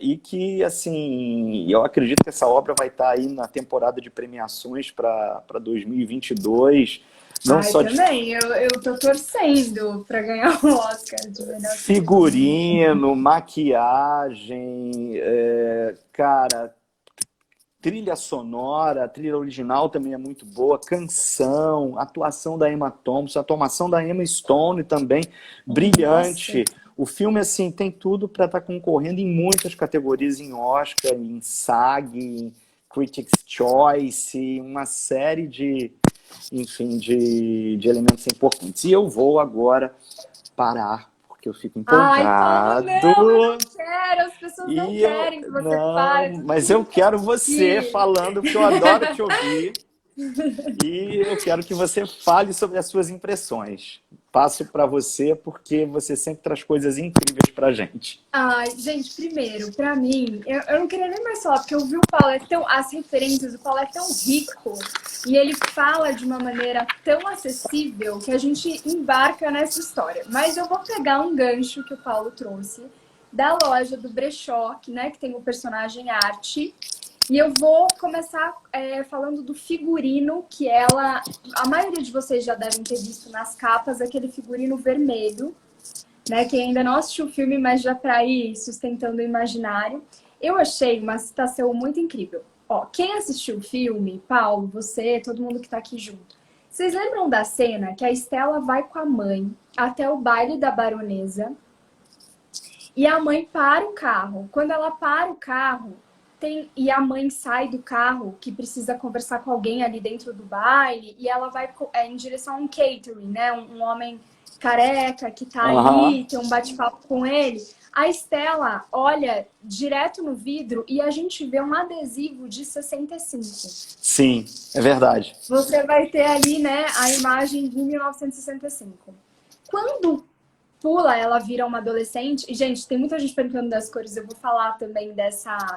e que, assim, eu acredito que essa obra vai estar aí na temporada de premiações para 2022. Não Ai, só também, eu tô torcendo pra ganhar o Oscar de melhor figurino, maquiagem, cara, trilha sonora, a trilha original também é muito boa, canção, atuação da Emma Thompson, atuação da Emma Stone também, brilhante. Nossa. O filme, assim, tem tudo para estar concorrendo em muitas categorias, em Oscar, em SAG, em Critics' Choice, uma série enfim, de elementos importantes. E eu vou agora parar, porque eu fico Ai, Paulo, empolgado. não, eu não quero, as pessoas não querem que você pare. Não, mas eu quero você falando, porque eu adoro te ouvir. E eu quero que você fale sobre as suas impressões. Passo para você, porque você sempre traz coisas incríveis pra gente. Ai, gente, primeiro, pra mim, eu não queria nem mais falar, porque eu vi o Paulo as referências, o Paulo é tão rico e ele fala de uma maneira tão acessível que a gente embarca nessa história. Mas eu vou pegar um gancho que o Paulo trouxe da loja do brechó, né, que tem o personagem Arte. E eu vou começar falando do figurino que a maioria de vocês já devem ter visto nas capas, aquele figurino vermelho, né? Quem ainda não assistiu o filme, mas já para ir sustentando o imaginário. Eu achei uma citação muito incrível. Ó, quem assistiu o filme, Paulo, você, todo mundo que tá aqui junto, vocês lembram da cena que a Estela vai com a mãe até o baile da baronesa? E a mãe para o carro. Quando ela para o carro, e a mãe sai do carro, que precisa conversar com alguém ali dentro do baile, e ela vai em direção a um catering, né? Um homem careca que tá Aham. ali, tem um bate-papo com ele. A Estela olha direto no vidro e a gente vê um adesivo de 65. Sim, é verdade. Você vai ter ali, né, a imagem de 1965. Quando pula, ela vira uma adolescente. E, gente, tem muita gente perguntando das cores. Eu vou falar também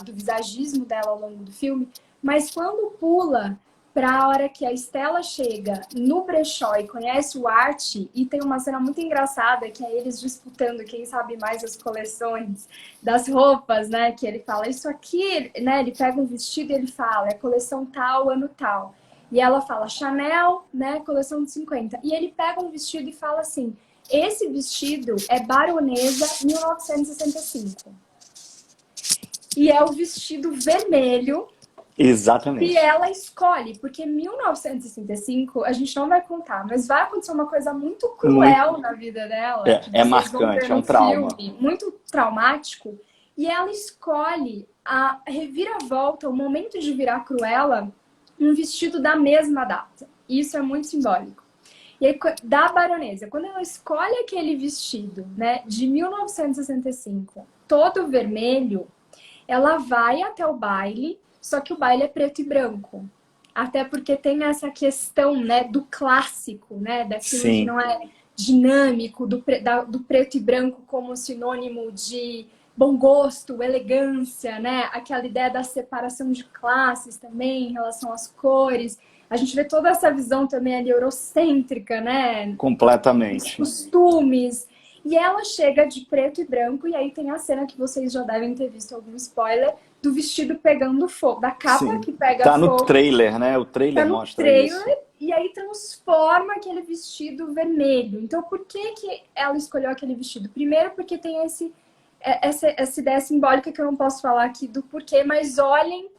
do visagismo dela ao longo do filme. Mas quando pula para a hora que a Estela chega no brechó e conhece o Art, e tem uma cena muito engraçada, que é eles disputando quem sabe mais as coleções das roupas, né? Que ele fala, isso aqui, né? Ele pega um vestido e ele fala, é coleção tal, ano tal. E ela fala, Chanel, né? Coleção de 50. E ele pega um vestido e fala assim, esse vestido é Baronesa 1965. E é o vestido vermelho que Exatamente. ela escolhe, porque 1965 a gente não vai contar, mas vai acontecer uma coisa muito Muito, cruel na vida dela, é, que é vocês vão ver marcante, é um no trauma. filme, muito traumático, e ela escolhe a reviravolta, o momento de virar Cruella, um vestido da mesma data. Isso é muito simbólico. E aí, da baronesa, quando ela escolhe aquele vestido, né, de 1965, todo vermelho, ela vai até o baile, só que o baile é preto e branco. Até porque tem essa questão, né, do clássico, né, daquilo que Sim, não é dinâmico, do preto e branco como sinônimo de bom gosto, elegância, né? Aquela ideia da separação de classes também em relação às cores. A gente vê toda essa visão também ali eurocêntrica, né? Os completamente. costumes. E ela chega de preto e branco, e aí tem a cena que vocês já devem ter visto algum spoiler, do vestido pegando fogo, da capa Sim. que pega Tá no fogo, trailer, né? O tá trailer no mostra isso. trailer, e aí transforma aquele vestido vermelho. Então, por que que ela escolheu aquele vestido? Primeiro, porque tem essa ideia simbólica que eu não posso falar aqui do porquê, mas olhem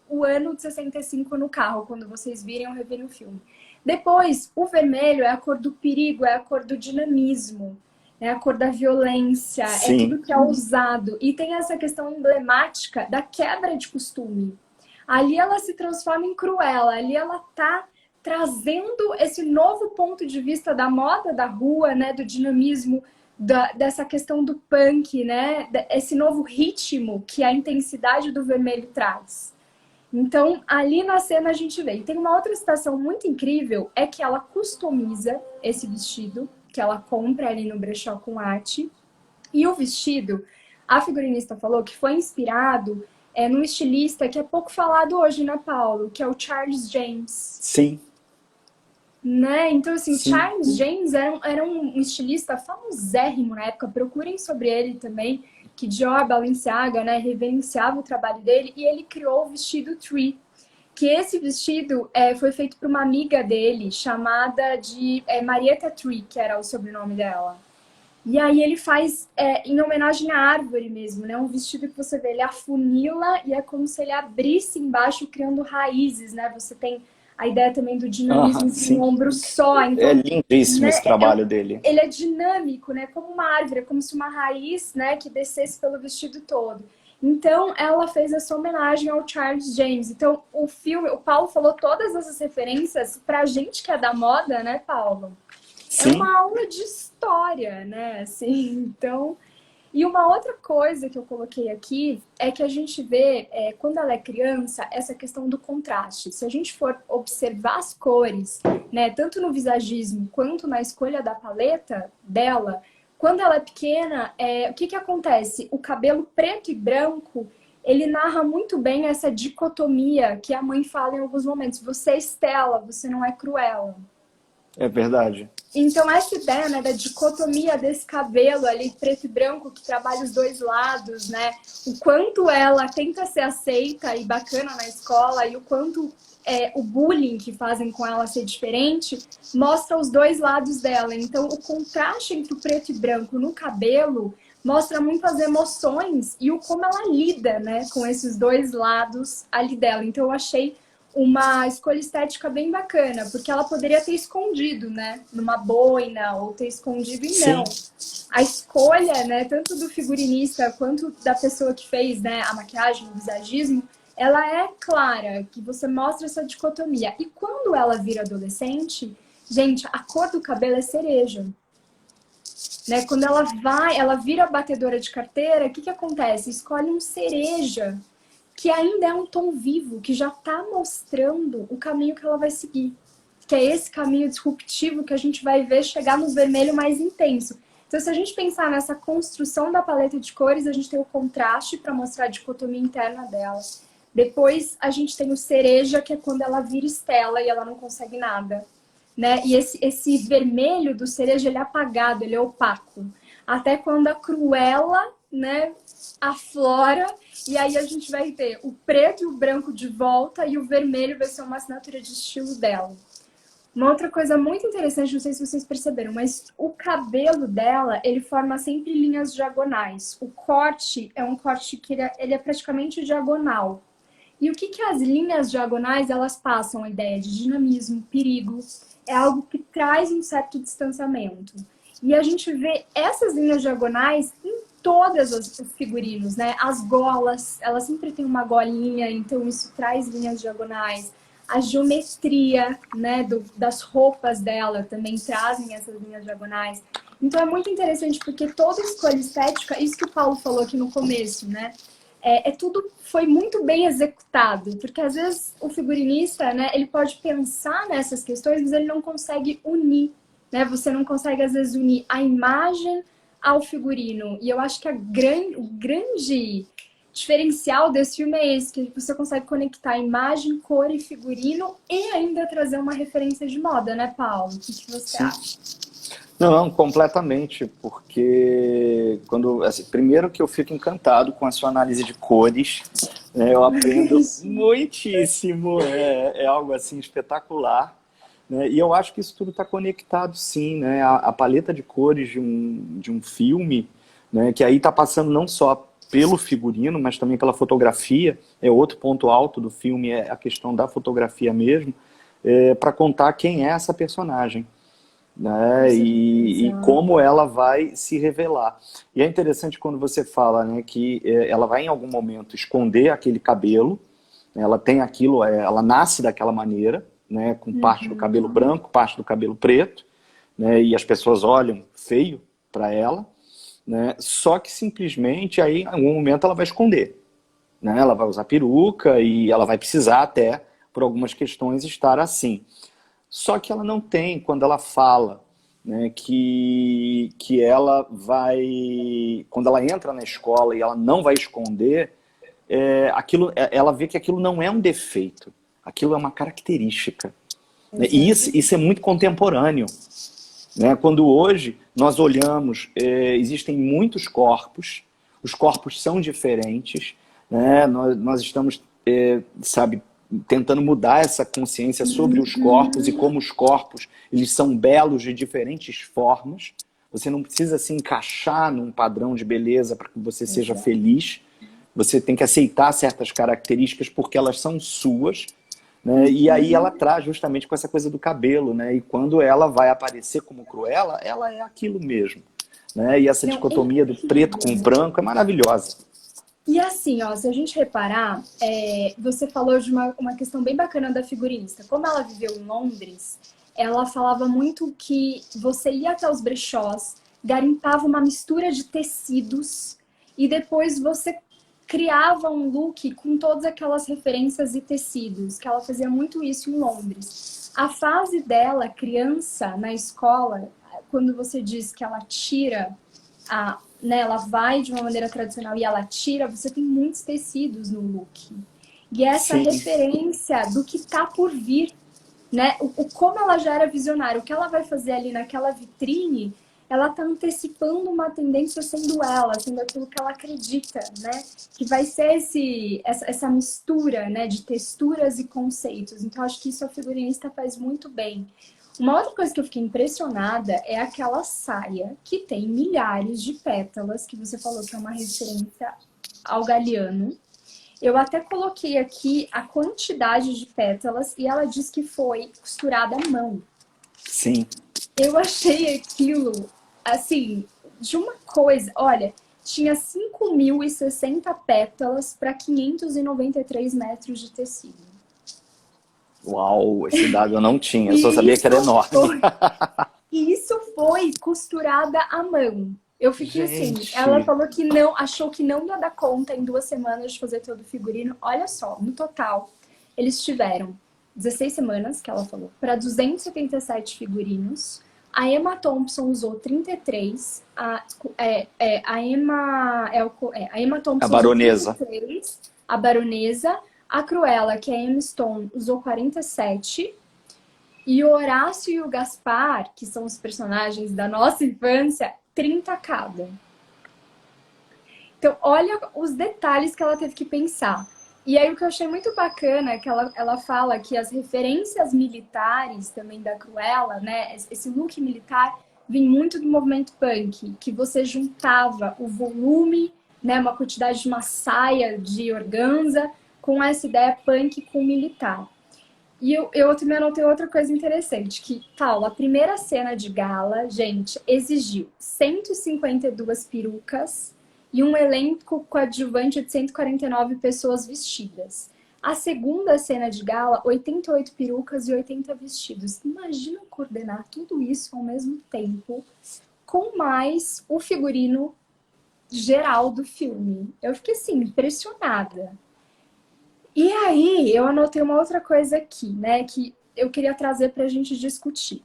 o ano de 65 no carro, quando vocês virem ou reverem o filme. Depois, o vermelho é a cor do perigo, é a cor do dinamismo, é a cor da violência, é Sim, tudo que é ousado. E tem essa questão emblemática da quebra de costume. Ali ela se transforma em Cruella, ali ela tá trazendo esse novo ponto de vista da moda da rua, né, do dinamismo, dessa questão do punk, né, esse novo ritmo que a intensidade do vermelho traz. Então, ali na cena a gente vê. E tem uma outra situação muito incrível, é que ela customiza esse vestido, que ela compra ali no brechó com arte. E o vestido, a figurinista falou que foi inspirado num estilista que é pouco falado hoje, né, Paulo? Que é o Charles James. sim, Né? Então, assim, sim. Charles James era um estilista famosérrimo na época. Procurem sobre ele também, que Dior, Balenciaga, né, reverenciava o trabalho dele. E ele criou o vestido Tree, que esse vestido foi feito por uma amiga dele, chamada de Marietta Tree, que era o sobrenome dela. E aí ele faz em homenagem à árvore mesmo, né? Um vestido que você vê, ele afunila e é como se ele abrisse embaixo, criando raízes, né? Você tem a ideia também do dinamismo Aham, de um sim. ombro só. É Então, lindíssimo né, esse trabalho dele. ele é dinâmico, né? Como uma árvore, é como se uma raiz, né, que descesse pelo vestido todo. Então, ela fez essa homenagem ao Charles James. Então, o filme, o Paulo falou todas essas referências pra gente que é da moda, né, Paulo? É Sim, uma aula de história, né? Assim, então. E uma outra coisa que eu coloquei aqui é que a gente vê, quando ela é criança, essa questão do contraste. Se a gente for observar as cores, né, tanto no visagismo quanto na escolha da paleta dela, quando ela é pequena, o que que acontece? O cabelo preto e branco, ele narra muito bem essa dicotomia que a mãe fala em alguns momentos. Você é Estela, você não é Cruella. é verdade. Então, essa ideia, né, da dicotomia desse cabelo ali, preto e branco, que trabalha os dois lados, né? O quanto ela tenta ser aceita e bacana na escola e o quanto o bullying que fazem com ela ser diferente, mostra os dois lados dela. Então, o contraste entre o preto e branco no cabelo mostra muito as emoções e o como ela lida, né, com esses dois lados ali dela. Então, eu achei uma escolha estética bem bacana, porque ela poderia ter escondido, né, numa boina, ou ter escondido e Sim. não. A escolha, né, tanto do figurinista quanto da pessoa que fez, né, a maquiagem, o visagismo, ela é clara, que você mostra essa dicotomia. E quando ela vira adolescente, gente, a cor do cabelo é cereja. Né? Quando ela vira batedora de carteira, o que, que acontece? Escolhe um cereja, que ainda é um tom vivo, que já está mostrando o caminho que ela vai seguir. Que é esse caminho disruptivo que a gente vai ver chegar no vermelho mais intenso. Então, se a gente pensar nessa construção da paleta de cores, a gente tem o contraste para mostrar a dicotomia interna dela. Depois, a gente tem o cereja, que é quando ela vira Estela e ela não consegue nada. Né? E esse vermelho do cereja, ele é apagado, ele é opaco. Até quando a Cruella, né, aflora, e aí a gente vai ter o preto e o branco de volta, e o vermelho vai ser uma assinatura de estilo dela. Uma outra coisa muito interessante, não sei se vocês perceberam, mas o cabelo dela, ele forma sempre linhas diagonais. O corte é um corte que ele é praticamente diagonal. E o que que as linhas diagonais, elas passam? A ideia de dinamismo, perigo, é algo que traz um certo distanciamento. E a gente vê essas linhas diagonais em todas os figurinos, né? As golas, ela sempre tem uma golinha, então isso traz linhas diagonais. A geometria, né, das roupas dela também trazem essas linhas diagonais. Então é muito interessante porque toda escolha estética, isso que o Paulo falou aqui no começo, né? Tudo foi muito bem executado, porque às vezes o figurinista, né, ele pode pensar nessas questões, mas ele não consegue unir, né? Você não consegue às vezes unir a imagem ao figurino. E eu acho que o grande diferencial desse filme é esse, que você consegue conectar imagem, cor e figurino e ainda trazer uma referência de moda, né, Paulo? O que você acha? Não, completamente, porque assim, primeiro que eu fico encantado com a sua análise de cores, né, eu aprendo muitíssimo, é algo assim espetacular, né, e eu acho que isso tudo está conectado sim, né, a paleta de cores de um filme, né, que aí está passando não só pelo figurino, mas também pela fotografia, é outro ponto alto do filme, é a questão da fotografia mesmo, para contar quem é essa personagem, né, e como ela vai se revelar. E é interessante quando você fala, né, que ela vai em algum momento esconder aquele cabelo, né, ela tem aquilo, ela nasce daquela maneira, né, com parte do cabelo branco, parte do cabelo preto, né, e as pessoas olham feio para ela, né, só que simplesmente aí em algum momento ela vai esconder, né, ela vai usar peruca e ela vai precisar até, por algumas questões, estar assim. Só que ela não tem, quando ela fala, né, que ela vai, quando ela entra na escola e ela não vai esconder, ela vê que aquilo não é um defeito, aquilo é uma característica. Né? E isso é muito contemporâneo. Né? Quando hoje nós olhamos, existem muitos corpos, os corpos são diferentes, né? Nós estamos, sabe, tentando mudar essa consciência sobre os corpos e como os corpos eles são belos de diferentes formas. Você não precisa se encaixar num padrão de beleza para que você seja feliz. Você tem que aceitar certas características porque elas são suas. Né? E aí ela traz justamente com essa coisa do cabelo. Né? E quando ela vai aparecer como Cruella, ela é aquilo mesmo. Né? E essa dicotomia do preto com o branco é maravilhosa. E assim, ó, se a gente reparar, você falou de uma questão bem bacana da figurinista. Como ela viveu em Londres, ela falava muito que você ia até os brechós, garimpava uma mistura de tecidos e depois você criava um look com todas aquelas referências e tecidos, que ela fazia muito isso em Londres. A fase dela, criança, na escola, quando você diz que ela tira né, ela vai de uma maneira tradicional e ela tira, você tem muitos tecidos no look. E essa referência do que tá por vir, né? Como ela já era visionária, o que ela vai fazer ali naquela vitrine, ela tá antecipando uma tendência sendo ela, sendo aquilo que ela acredita, né? Que vai ser essa mistura, né, de texturas e conceitos. Então, acho que isso a figurinista faz muito bem. Uma outra coisa que eu fiquei impressionada é aquela saia que tem milhares de pétalas, que você falou que é uma referência ao Galiano. Eu até coloquei aqui a quantidade de pétalas e ela diz que foi costurada à mão. Sim. Eu achei aquilo, assim, de uma coisa. Olha, tinha 5.060 pétalas para 593 metros de tecido. Uau, esse dado eu não tinha, eu só E sabia que isso era enorme. foi, e isso foi costurada à mão. Eu fiquei assim, ela Gente, falou que não, achou que não ia dar conta em 2 semanas de fazer todo o figurino. Olha só, no total, eles tiveram 16 semanas, que ela falou, para 277 figurinos. A Emma Thompson usou 33. A Emma a Thompson usou baronesa. 33. A baronesa. A Cruella, que é a Emma Stone, usou 47. E o Horácio e o Gaspar, que são os personagens da nossa infância, 30 cada. Então, olha os detalhes que ela teve que pensar. E aí, o que eu achei muito bacana é que ela fala que as referências militares também da Cruella, né? Esse look militar vem muito do movimento punk, que você juntava o volume, né? Uma quantidade de uma saia de organza com essa ideia punk com militar. E eu também anotei outra coisa interessante, que, Paula, a primeira cena de gala, gente, exigiu 152 perucas e um elenco coadjuvante de 149 pessoas vestidas. A segunda cena de gala, 88 perucas e 80 vestidos. Imagina coordenar tudo isso ao mesmo tempo, com mais o figurino geral do filme. Eu fiquei, assim, impressionada. E aí, eu anotei uma outra coisa aqui, né, que eu queria trazer para a gente discutir.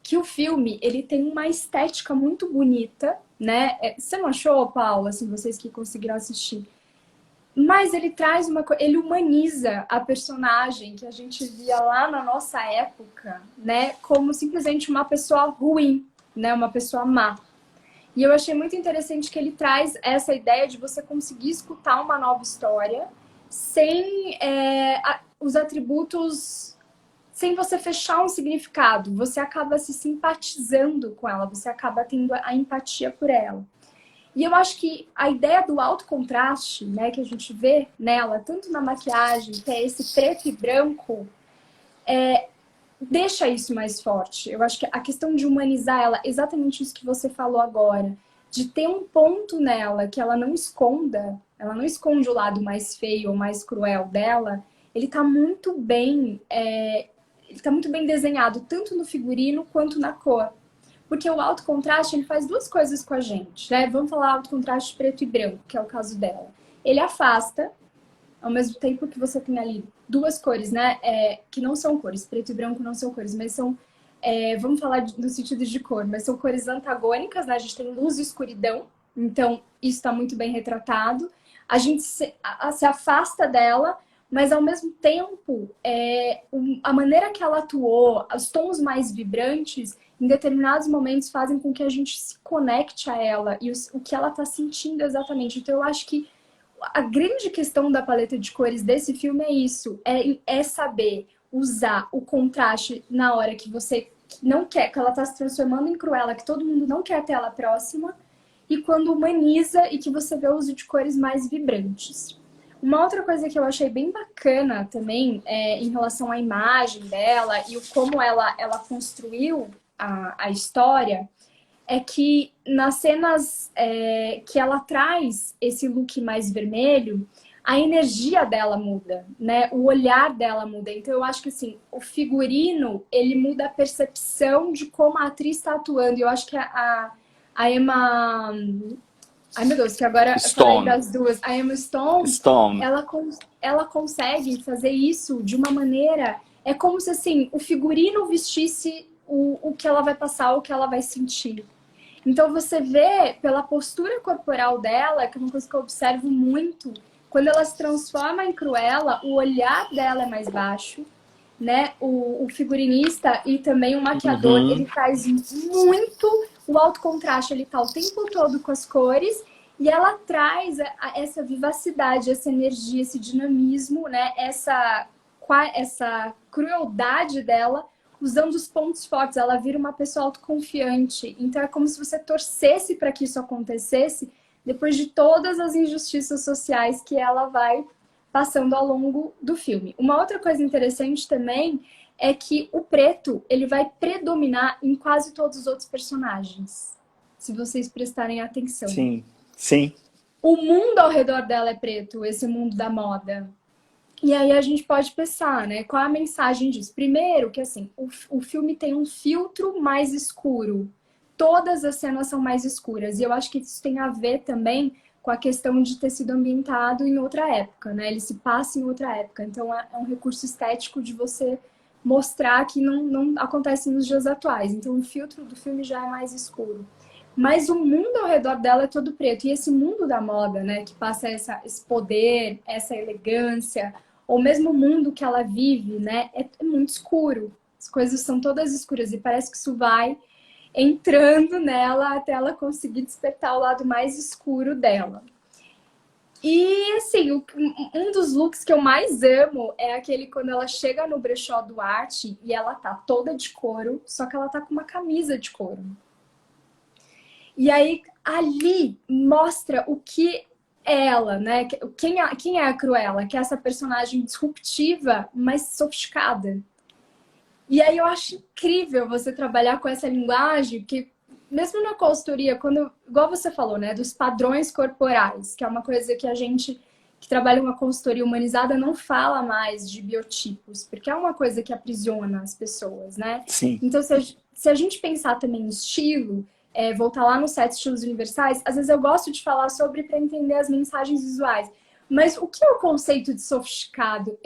Que o filme, ele tem uma estética muito bonita, né? Você não achou, Paula, assim, vocês que conseguiram assistir? Mas ele traz uma coisa, ele humaniza a personagem que a gente via lá na nossa época, né, como simplesmente uma pessoa ruim, né, uma pessoa má. E eu achei muito interessante que ele traz essa ideia de você conseguir escutar uma nova história sem os atributos, sem você fechar um significado. Você acaba se simpatizando com ela, você acaba tendo a empatia por ela. E eu acho que a ideia do alto contraste, né, que a gente vê nela, tanto na maquiagem, que é esse preto e branco, deixa isso mais forte. Eu acho que a questão de humanizar ela, exatamente isso que você falou agora, de ter um ponto nela que ela não esconda, ela não esconde o lado mais feio ou mais cruel dela, ele tá muito bem, ele tá muito bem desenhado, tanto no figurino quanto na cor. Porque o alto contraste, ele faz duas coisas com a gente, né? Vamos falar alto contraste preto e branco, que é o caso dela. Ele afasta, ao mesmo tempo que você tem ali duas cores, né? Que não são cores, preto e branco não são cores, mas são, vamos falar no sentido de cor, mas são cores antagônicas, né? A gente tem luz e escuridão, então isso está muito bem retratado. A gente se afasta dela, mas ao mesmo tempo, a maneira que ela atuou, os tons mais vibrantes, em determinados momentos fazem com que a gente se conecte a ela e o que ela está sentindo exatamente. Então eu acho que a grande questão da paleta de cores desse filme é isso, é saber usar o contraste na hora que você não quer, que ela está se transformando em Cruella, que todo mundo não quer ter ela próxima, e quando humaniza e que você vê o uso de cores mais vibrantes. Uma outra coisa que eu achei bem bacana também, em relação à imagem dela e como ela construiu a história, é que nas cenas que ela traz esse look mais vermelho, a energia dela muda, né? O olhar dela muda. Então eu acho que assim, o figurino, ele muda a percepção de como a atriz está atuando. E eu acho que a Emma... Ai, meu Deus, que agora eu falei Stone. das duas. A Emma Stone, Stone. ela consegue fazer isso de uma maneira... É como se, assim, o figurino vestisse o que ela vai passar, o que ela vai sentir. Então você vê pela postura corporal dela, que é uma coisa que eu observo muito, quando ela se transforma em Cruella, o olhar dela é mais baixo, né? O figurinista e também o maquiador, Uhum. ele faz muito o alto contraste, ele tá o tempo todo com as cores e ela traz essa vivacidade, essa energia, esse dinamismo, né? Essa crueldade dela usando os pontos fortes, ela vira uma pessoa autoconfiante. Então é como se você torcesse para que isso acontecesse depois de todas as injustiças sociais que ela vai passando ao longo do filme. Uma outra coisa interessante também é que o preto, ele vai predominar em quase todos os outros personagens, se vocês prestarem atenção. Sim, sim. O mundo ao redor dela é preto, esse mundo da moda. E aí a gente pode pensar, né? Qual a mensagem disso? Primeiro, que assim, o filme tem um filtro mais escuro. Todas as cenas são mais escuras. E eu acho que isso tem a ver também com a questão de ter sido ambientado em outra época, né? Ele se passa em outra época. Então é um recurso estético de você mostrar que não acontece nos dias atuais. Então o filtro do filme já é mais escuro. Mas o mundo ao redor dela é todo preto. E esse mundo da moda, né? Que passa esse poder, essa elegância, ou mesmo o mundo que ela vive, né? É muito escuro. As coisas são todas escuras. E parece que isso vai entrando nela até ela conseguir despertar o lado mais escuro dela. E, assim, um dos looks que eu mais amo é aquele quando ela chega no brechó do Arte e ela tá toda de couro, só que ela tá com uma camisa de couro. E aí, ali, mostra o que é ela, né? Quem é a Cruella? Que é essa personagem disruptiva, mas sofisticada. E aí eu acho incrível você trabalhar com essa linguagem, porque mesmo na consultoria, igual você falou, né, dos padrões corporais, que é uma coisa que a gente que trabalha uma consultoria humanizada não fala mais de biotipos, porque é uma coisa que aprisiona as pessoas, né? Sim. Então, se a gente pensar também em estilo, voltar lá nos 7 estilos universais, às vezes eu gosto de falar sobre para entender as mensagens visuais. Mas o que é o conceito de sofisticado?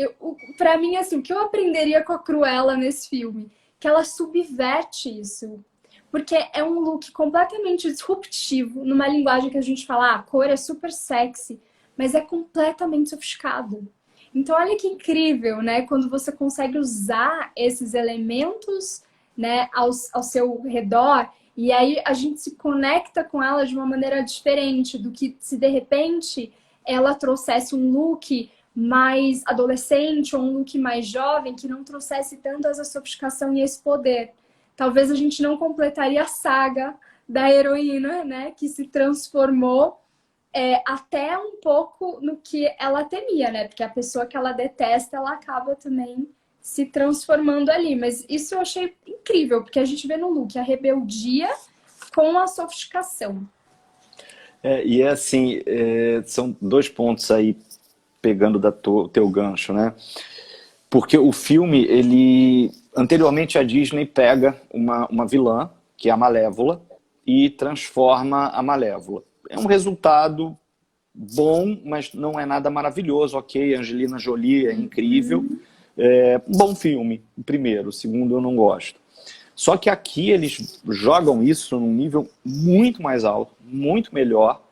Para mim, assim, o que eu aprenderia com a Cruella nesse filme? Que ela subverte isso. Porque é um look completamente disruptivo, numa linguagem que a gente fala, a cor é super sexy, mas é completamente sofiscado. Então, olha que incrível, né? Quando você consegue usar esses elementos, né, ao seu redor, e aí a gente se conecta com ela de uma maneira diferente do que se de repente ela trouxesse um look mais adolescente ou um look mais jovem que não trouxesse tanto essa sofisticação e esse poder. Talvez a gente não completaria a saga da heroína, né, que se transformou até um pouco no que ela temia, né? Porque a pessoa que ela detesta, ela acaba também se transformando ali. Mas isso eu achei incrível, porque a gente vê no look a rebeldia com a sofisticação. E assim, são 2 pontos aí, pegando teu gancho, né? Porque o filme, anteriormente a Disney pega uma vilã, que é a Malévola, e transforma a Malévola. É um resultado bom, mas não é nada maravilhoso, ok? Angelina Jolie é incrível. Bom filme, o primeiro, o segundo eu não gosto. Só que aqui eles jogam isso num nível muito mais alto, muito melhor.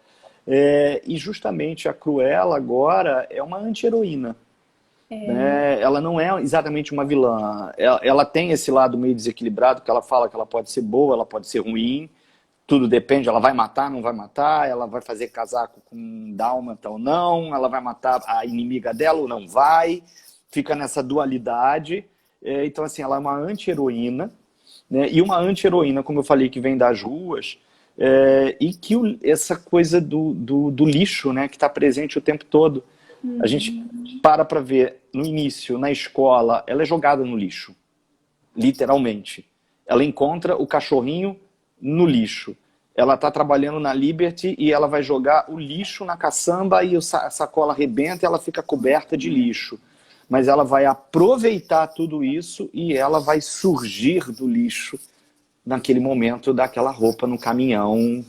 E justamente a Cruella agora é uma anti-heroína. Né? Ela não é exatamente uma vilã. Ela tem esse lado meio desequilibrado, que ela fala que ela pode ser boa, ela pode ser ruim. Tudo depende, ela vai matar, não vai matar, ela vai fazer casaco com um dálmata ou não, ela vai matar a inimiga dela ou não vai. Fica nessa dualidade. Então, assim, ela é uma anti-heroína, né? E uma anti-heroína, como eu falei, que vem das ruas, e que essa coisa do lixo, né, que está presente o tempo todo. A gente para ver, no início, na escola, ela é jogada no lixo, literalmente. Ela encontra o cachorrinho no lixo. Ela está trabalhando na Liberty e ela vai jogar o lixo na caçamba e a sacola arrebenta e ela fica coberta de lixo. Mas ela vai aproveitar tudo isso e ela vai surgir do lixo naquele momento daquela roupa no caminhão,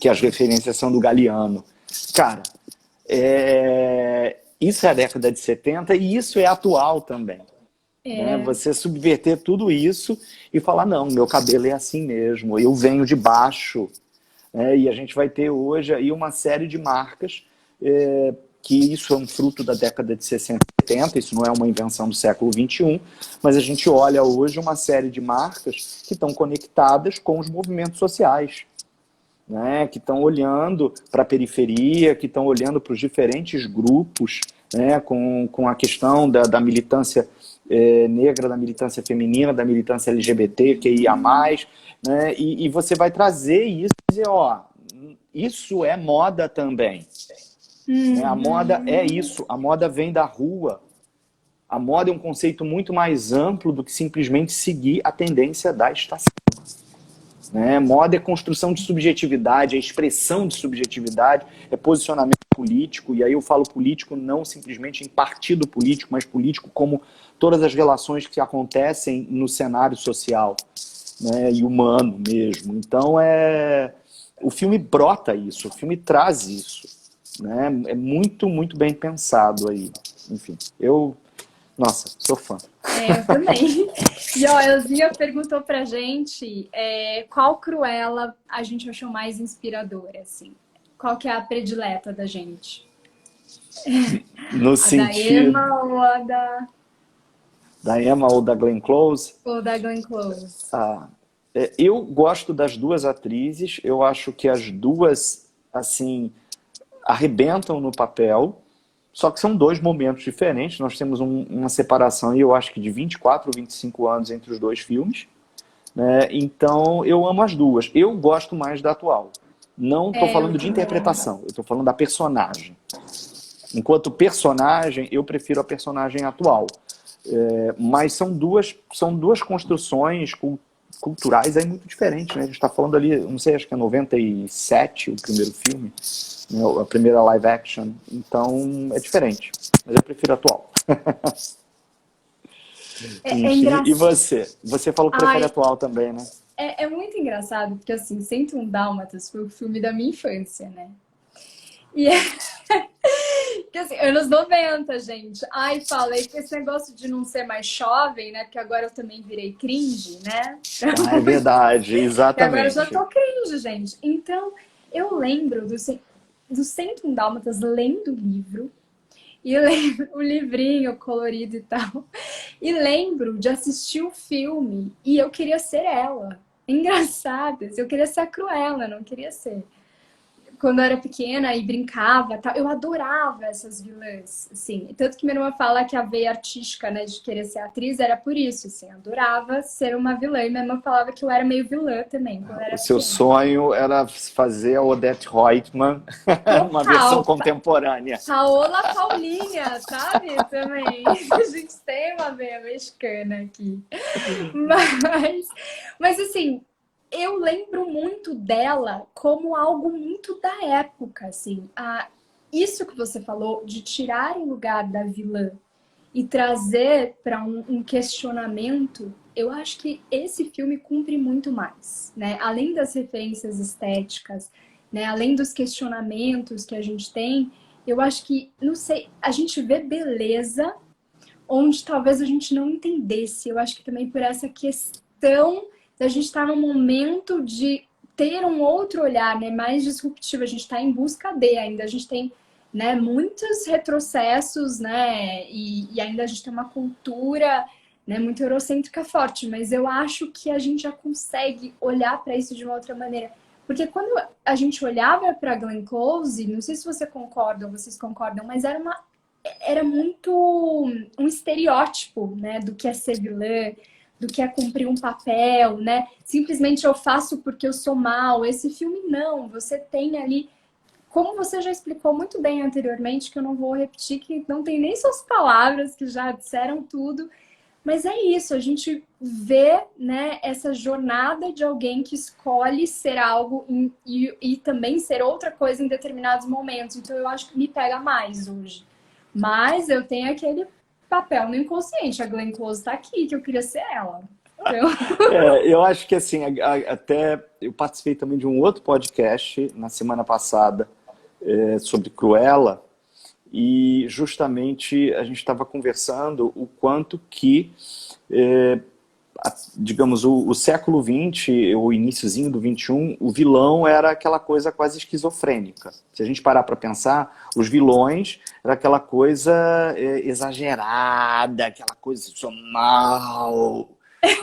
que as referências são do Galeano. Cara, isso é a década de 70 e isso é atual também. Né? Você subverter tudo isso e falar, não, meu cabelo é assim mesmo, eu venho de baixo. E a gente vai ter hoje aí uma série de marcas que isso é um fruto da década de 60 e 70, isso não é uma invenção do século XXI, mas a gente olha hoje uma série de marcas que estão conectadas com os movimentos sociais. Né, que estão olhando para a periferia, que estão olhando para os diferentes grupos, né, com a questão da militância negra, da militância feminina, da militância LGBT, QIA+, né, e você vai trazer isso e dizer, ó, isso é moda também. Né? A moda é Uhum. isso, a moda vem da rua. A moda é um conceito muito mais amplo do que simplesmente seguir a tendência da estação. Né? Moda é construção de subjetividade, é expressão de subjetividade, é posicionamento político, e aí eu falo político não simplesmente em partido político, mas político como todas as relações que acontecem no cenário social, né? E humano mesmo. Então o filme brota isso, o filme traz isso. Né? É muito, muito bem pensado aí. Enfim, nossa, sou fã. Eu também. E ó, a Elzinha perguntou pra gente qual Cruella a gente achou mais inspiradora, assim. Qual que é a predileta da gente? No A da Emma sentido ou a da Emma ou da Glenn Close, da Glenn Close? eu gosto das duas atrizes, eu acho que as duas, assim, arrebentam no papel, só que são dois momentos diferentes, nós temos uma separação, eu acho que de 24 ou 25 anos entre os dois filmes, né? Então eu amo as duas, eu gosto mais da atual. Não estou Eu falando de também. interpretação, eu estou falando da personagem. Enquanto personagem, eu prefiro a personagem atual. Mas são duas construções culturais aí muito diferentes, né? A gente está falando ali, não sei, acho que é 97 o primeiro filme, né? A primeira live action, então é diferente, mas eu prefiro a atual. É Enfim, e engraçado. você? Você falou que prefere a Ai, atual também, né? é muito engraçado, porque assim, 101 Dálmatas foi o filme da minha infância, né? E é que assim, anos 90, gente. Ai, falei que esse negócio de não ser mais jovem, né? Porque agora eu também virei cringe, né? Ah, é verdade, E agora eu já exatamente. tô cringe, gente. Então, eu lembro do 101 Dálmatas lendo o livro. E lembro o livrinho colorido e tal. E lembro de assistir o filme e eu queria ser ela. Engraçado, eu queria ser a Cruella, não queria ser quando eu era pequena e brincava, tal, eu adorava essas vilãs, assim. Tanto que minha irmã fala que a veia artística, né, de querer ser atriz era por isso, assim. Adorava ser uma vilã. E minha irmã falava que eu era meio vilã também, quando eu O era seu pequena. sonho era fazer a Odete Roitman, uma versão Total. contemporânea. Paola Paulinha, sabe? Também. A gente tem uma veia mexicana aqui. Mas, mas assim, eu lembro muito dela como algo muito da época, assim. Isso que você falou de tirar o lugar da vilã e trazer para um questionamento, eu acho que esse filme cumpre muito mais, né? Além das referências estéticas, né? Além dos questionamentos que a gente tem, eu acho que, não sei, a gente vê beleza onde talvez a gente não entendesse. Eu acho que também por essa questão da gente estar num momento de ter um outro olhar, né, mais disruptivo. A gente está em busca de ainda, a gente tem, né, muitos retrocessos, né, e ainda a gente tem uma cultura, né, muito eurocêntrica forte, mas eu acho que a gente já consegue olhar para isso de uma outra maneira. Porque quando a gente olhava para Glenn Close, não sei se você concorda ou vocês concordam, mas era muito um estereótipo, né, do que é ser vilã, do que é cumprir um papel, né? Simplesmente eu faço porque eu sou mal. Esse filme não, você tem ali, como você já explicou muito bem anteriormente, que eu não vou repetir, que não tem nem suas palavras, que já disseram tudo. Mas é isso, a gente vê, né, essa jornada de alguém que escolhe ser algo e também ser outra coisa em determinados momentos. Então eu acho que me pega mais hoje. Mas eu tenho aquele papel no inconsciente. A Glenn Close tá aqui, que eu queria ser ela. Então, Eu acho que assim, até eu participei também de um outro podcast na semana passada sobre Cruella, e justamente a gente estava conversando o quanto que, digamos, o século XX, o iniciozinho do XXI, o vilão era aquela coisa quase esquizofrênica. Se a gente parar para pensar, os vilões era aquela coisa exagerada, aquela coisa, sou mal,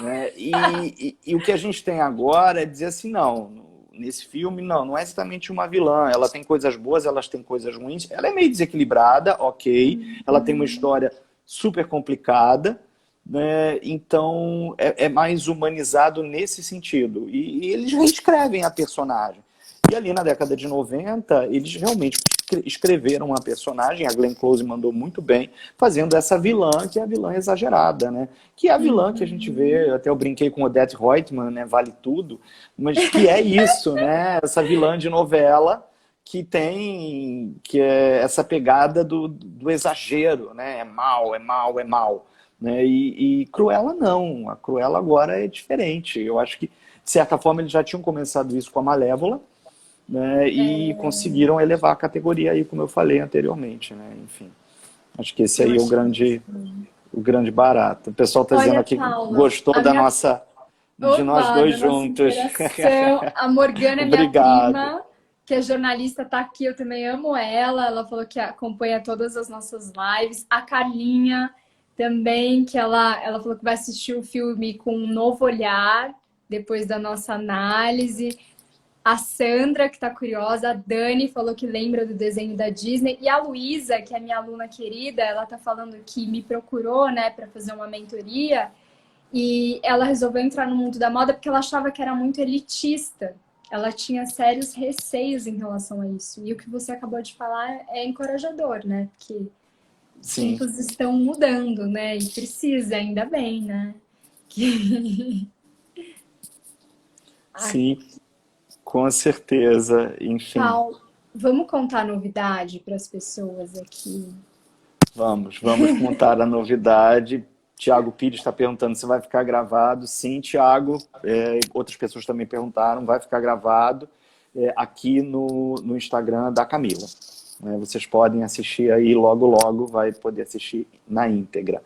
né? E o que a gente tem agora é dizer assim, não, nesse filme não é exatamente uma vilã, ela tem coisas boas, ela tem coisas ruins, ela é meio desequilibrada, ok, ela tem uma história super complicada, né? Então é mais humanizado nesse sentido, e eles reescrevem a personagem. E ali na década de 90, eles realmente escreveram uma personagem, a Glenn Close mandou muito bem, fazendo essa vilã, que é a vilã exagerada, né? Que é a vilã que a gente vê, até eu brinquei com Odette Roitman, né? Vale Tudo, mas que é isso, né? Essa vilã de novela que é essa pegada do exagero, né? É mal, é mal, é mal. Né? E Cruella não, a Cruella agora é diferente. Eu acho que, de certa forma, eles já tinham começado isso com a Malévola, né? E conseguiram elevar a categoria aí, como eu falei anteriormente, né? Enfim, acho que esse aí é o grande barato. O pessoal está dizendo Olha, aqui que Paula, gostou a da minha... nossa, de nós Opa, dois da nossa juntos. interação. A Morgana, minha Obrigado. prima, que é jornalista, tá aqui. Eu também amo ela. Ela falou que acompanha todas as nossas lives. A Carlinha também, que ela falou que vai assistir o filme com um novo olhar, depois da nossa análise. A Sandra, que tá curiosa. A Dani falou que lembra do desenho da Disney. E a Luísa, que é minha aluna querida, ela tá falando que me procurou, né, para fazer uma mentoria. E ela resolveu entrar no mundo da moda porque ela achava que era muito elitista. Ela tinha sérios receios em relação a isso. E o que você acabou de falar é encorajador, né? Porque os Sim, tempos estão mudando, né? E precisa, ainda bem, né? Ai, sim, com certeza. Enfim, Paulo, vamos contar novidade para as pessoas aqui. vamos contar a novidade. Tiago Pires está perguntando se vai ficar gravado. Sim, Tiago. Outras pessoas também perguntaram, vai ficar gravado aqui no Instagram da Camila. Vocês podem assistir aí logo, logo, vai poder assistir na íntegra.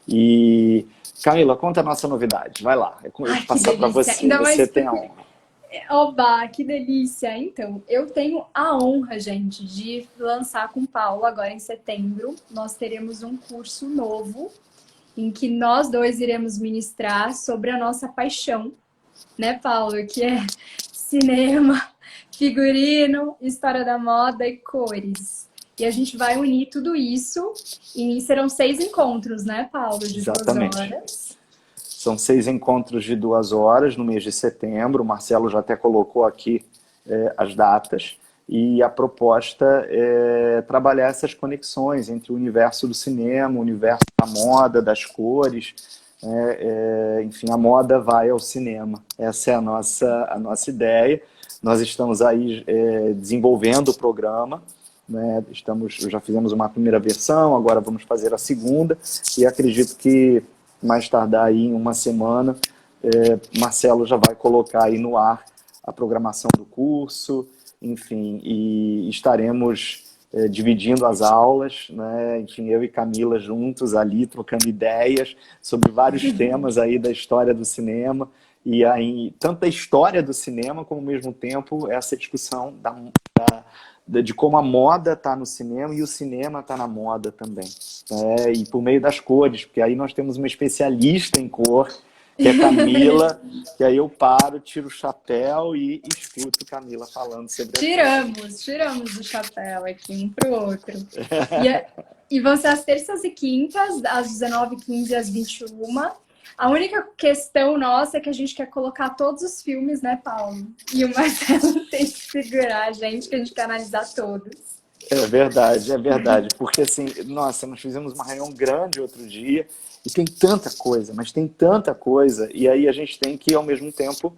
E, Camila, conta a nossa novidade. Vai lá, eu vou Ai, que passar para delícia! você. Ainda Você mais tem a porque honra. oba, que delícia! Então, eu tenho a honra, gente, de lançar com o Paulo agora em setembro. Nós teremos um curso novo em que nós dois iremos ministrar sobre a nossa paixão, né, Paulo? Que é cinema, figurino, história da moda e cores. E a gente vai unir tudo isso e serão 6 encontros, né, Paulo? De 2 Exatamente. horas. São 6 encontros de 2 horas no mês de setembro. O Marcelo já até colocou aqui as datas. E a proposta é trabalhar essas conexões entre o universo do cinema, o universo da moda, das cores. Enfim, a moda vai ao cinema. Essa é a nossa ideia. Nós estamos aí desenvolvendo o programa. Né? Já fizemos uma primeira versão, agora vamos fazer a segunda. E acredito que mais tardar aí em uma semana, Marcelo já vai colocar aí no ar a programação do curso, enfim, e estaremos dividindo as aulas, né? Enfim, eu e Camila juntos ali, trocando ideias sobre vários temas aí da história do cinema, e aí, tanto da história do cinema, como ao mesmo tempo essa discussão de como a moda está no cinema e o cinema está na moda também. E por meio das cores, porque aí nós temos uma especialista em cor, que é Camila, que aí eu paro, tiro o chapéu e escuto Camila falando sobre Tiramos o chapéu aqui um pro outro. E vão ser as terças e quintas, às 19h15 e às 21h. A única questão nossa é que a gente quer colocar todos os filmes, né, Paulo? E o Marcelo tem que segurar a gente, que a gente quer analisar todos. É verdade, é verdade. Porque assim, nossa, nós fizemos uma reunião grande outro dia e tem tanta coisa, mas tem tanta coisa, e aí a gente tem que, ao mesmo tempo,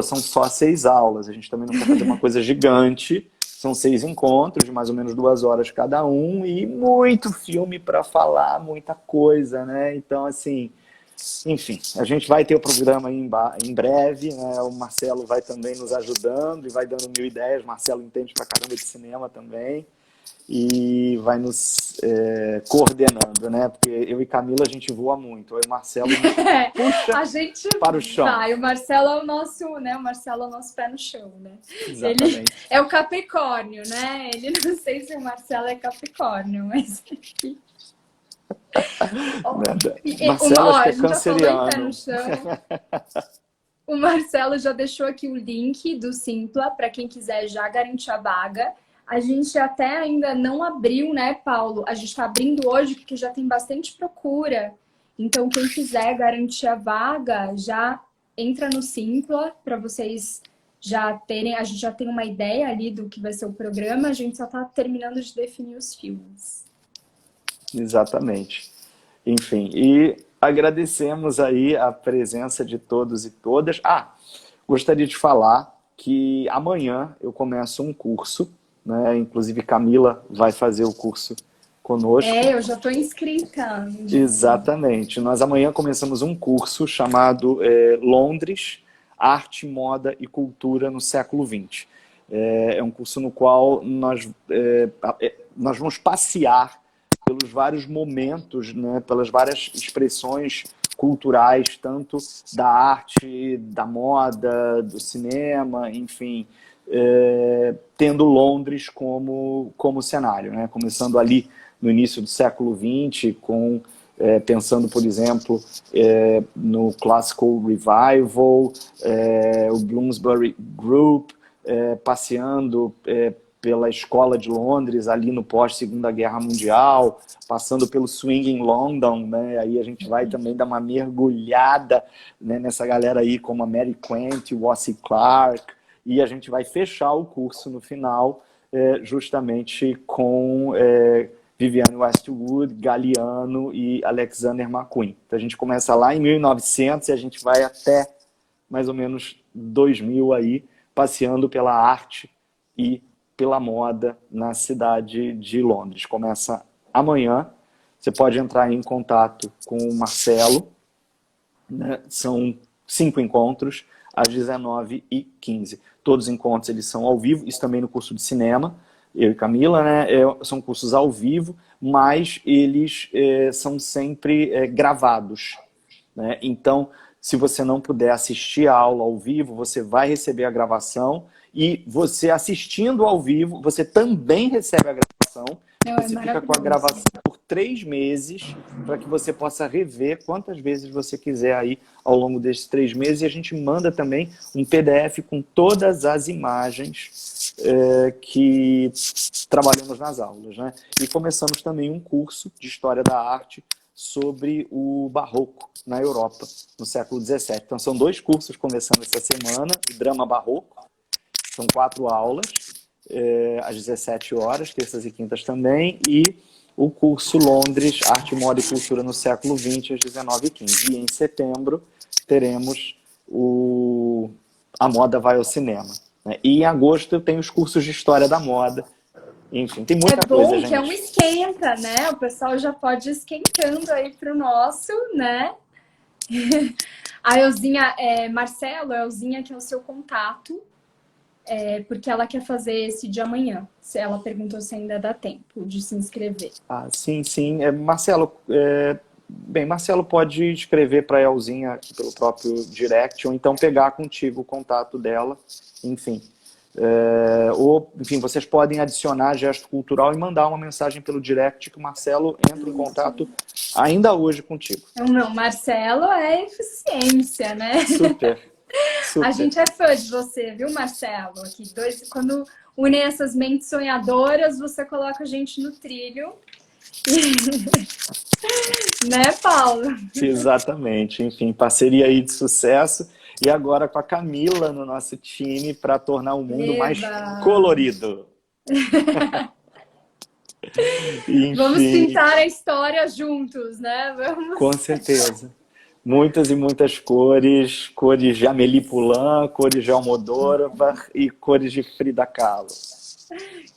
são só 6 aulas, a gente também não quer fazer uma coisa gigante, são 6 encontros de mais ou menos 2 horas cada um e muito filme para falar, muita coisa, né? Então, assim, enfim, a gente vai ter o programa aí em breve, né? O Marcelo vai também nos ajudando e vai dando 1000 ideias. Marcelo entende pra caramba de cinema também e vai nos coordenando, né? Porque eu e Camila a gente voa muito, eu e o Marcelo puxa A gente para o chão. vai, o Marcelo é o nosso, né? O Marcelo é o nosso pé no chão, né? Exatamente. Ele é o Capricórnio, né? Ele não sei se o Marcelo é Capricórnio, mas Marcelo acho que a é gente já falou em pé canceriano. no chão. O Marcelo já deixou aqui o link do Simpla para quem quiser já garantir a vaga. A gente até ainda não abriu, né, Paulo? A gente está abrindo hoje porque já tem bastante procura. Então, quem quiser garantir a vaga, já entra no Simpla para vocês a gente já tem uma ideia ali do que vai ser o programa, a gente só está terminando de definir os filmes. Exatamente. Enfim, e agradecemos aí a presença de todos e todas. Gostaria de falar que amanhã eu começo um curso, né? Inclusive Camila vai fazer o curso conosco. Eu já estou inscrita. Exatamente. Nós amanhã começamos um curso chamado Londres, Arte, Moda e Cultura no século XX. É um curso no qual nós vamos passear pelos vários momentos, né, pelas várias expressões culturais, tanto da arte, da moda, do cinema, enfim, tendo Londres como cenário, né? Começando ali no início do século XX, pensando, por exemplo, no Classical Revival, o Bloomsbury Group, passeando pela Escola de Londres, ali no pós-Segunda Guerra Mundial, passando pelo Swing in London, né? Aí a gente vai também dar uma mergulhada, né, nessa galera aí, como a Mary Quant, o Ossie Clark, e a gente vai fechar o curso no final, justamente com Vivienne Westwood, Galliano e Alexander McQueen. Então a gente começa lá em 1900 e a gente vai até mais ou menos 2000 aí, passeando pela arte e pela moda na cidade de Londres. Começa amanhã. Você pode entrar em contato com o Marcelo, né? São 5 encontros às 19h15. Todos os encontros eles são ao vivo, isso também no curso de cinema, eu e Camila, né? São cursos ao vivo, mas eles são sempre gravados, né? Então, se você não puder assistir a aula ao vivo, você vai receber a gravação, e você assistindo ao vivo, você também recebe a gravação. Você fica com a gravação por 3 meses, para que você possa rever quantas vezes você quiser aí ao longo desses 3 meses. E a gente manda também um PDF com todas as imagens que trabalhamos nas aulas, né? E começamos também um curso de História da Arte sobre o Barroco na Europa, no século XVII. Então são 2 cursos começando essa semana, o Drama Barroco. São 4 aulas, às 17 horas, terças e quintas também, e o curso Londres, Arte, Moda e Cultura no século XX, às 19h15. E em setembro teremos A Moda Vai ao Cinema, né? E em agosto eu tenho os cursos de História da Moda. Enfim, tem muita coisa, gente. É bom que é um esquenta, né? O pessoal já pode ir esquentando aí pro nosso, né? A Elzinha, Marcelo, a Elzinha que é o seu contato, porque ela quer fazer esse de amanhã. Ela perguntou se ainda dá tempo de se inscrever. Sim, sim. Marcelo, Marcelo pode escrever para a Elzinha aqui pelo próprio direct, ou então pegar contigo o contato dela, enfim. Enfim, vocês podem adicionar Gesto Cultural e mandar uma mensagem pelo direct que o Marcelo entra em contato ainda hoje contigo. Não, Marcelo é eficiência, né? Super. A gente é fã de você, viu, Marcelo? Aqui, quando unem essas mentes sonhadoras, você coloca a gente no trilho. Né, Paulo? Exatamente. Enfim, parceria aí de sucesso. E agora com a Camila no nosso time para tornar o mundo mais colorido. Enfim, vamos pintar a história juntos, né? Com certeza. Muitas e muitas cores, cores de Amélie Poulain, cores de Almodóvar e cores de Frida Kahlo.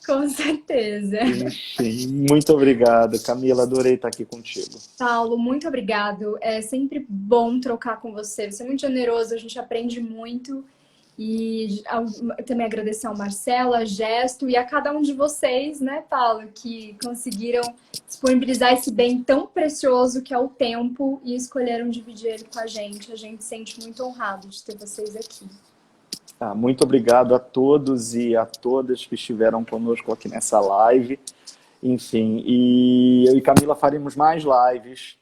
Com certeza. Enfim, muito obrigado, Camila, adorei estar aqui contigo. Paulo, muito obrigado. É sempre bom trocar com você. Você é muito generoso, a gente aprende muito. E também agradecer ao Marcelo, a Gesto e a cada um de vocês, né, Paulo, que conseguiram disponibilizar esse bem tão precioso que é o tempo e escolheram dividir ele com a gente. A gente se sente muito honrado de ter vocês aqui. Muito obrigado a todos e a todas que estiveram conosco aqui nessa live. Enfim, e eu e Camila faremos mais lives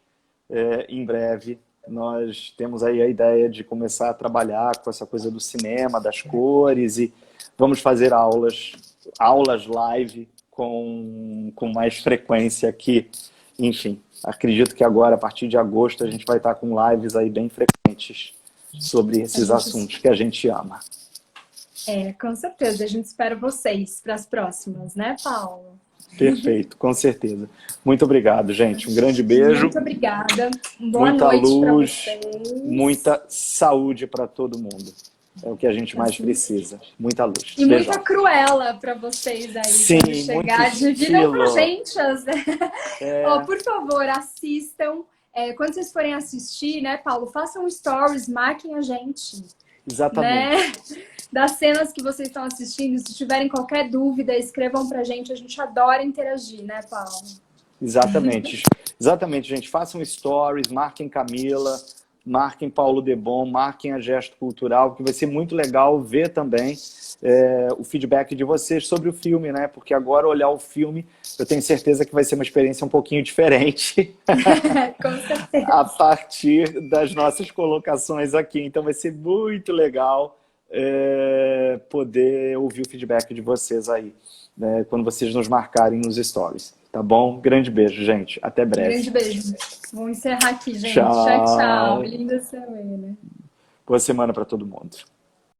em breve. Nós temos aí a ideia de começar a trabalhar com essa coisa do cinema, das cores, e vamos fazer aulas live com mais frequência aqui. Enfim, acredito que agora, a partir de agosto, a gente vai estar com lives aí bem frequentes sobre esses assuntos que a gente ama. Com certeza. A gente espera vocês para as próximas, né, Paulo? Perfeito, com certeza. Muito obrigado, gente. Um grande beijo. Muito obrigada. Boa Muita noite para luz, vocês. muita saúde para todo mundo. É o que a gente mais precisa. Muita luz. E Beijão. muita cruela para vocês aí. Sim, quando chegar. muito Dividam com a estilo. gente. Por favor, assistam. Quando vocês forem assistir, né, Paulo, façam stories, marquem a gente. Exatamente. Né? Das cenas que vocês estão assistindo. Se tiverem qualquer dúvida, escrevam pra gente. A gente adora interagir, né, Paulo? Exatamente. Exatamente, gente. Façam stories, marquem Camila, marquem Paulo Debon, marquem a Gesto Cultural, porque vai ser muito legal ver também o feedback de vocês sobre o filme, né? Porque agora olhar o filme, eu tenho certeza que vai ser uma experiência um pouquinho diferente. Com certeza. A partir das nossas colocações aqui. Então vai ser muito legal poder ouvir o feedback de vocês aí, né, quando vocês nos marcarem nos stories. Tá bom? Grande beijo, gente. Até breve. Grande beijo. Vamos encerrar aqui, gente. Tchau. Tchau, tchau. Linda semana. Boa semana para todo mundo.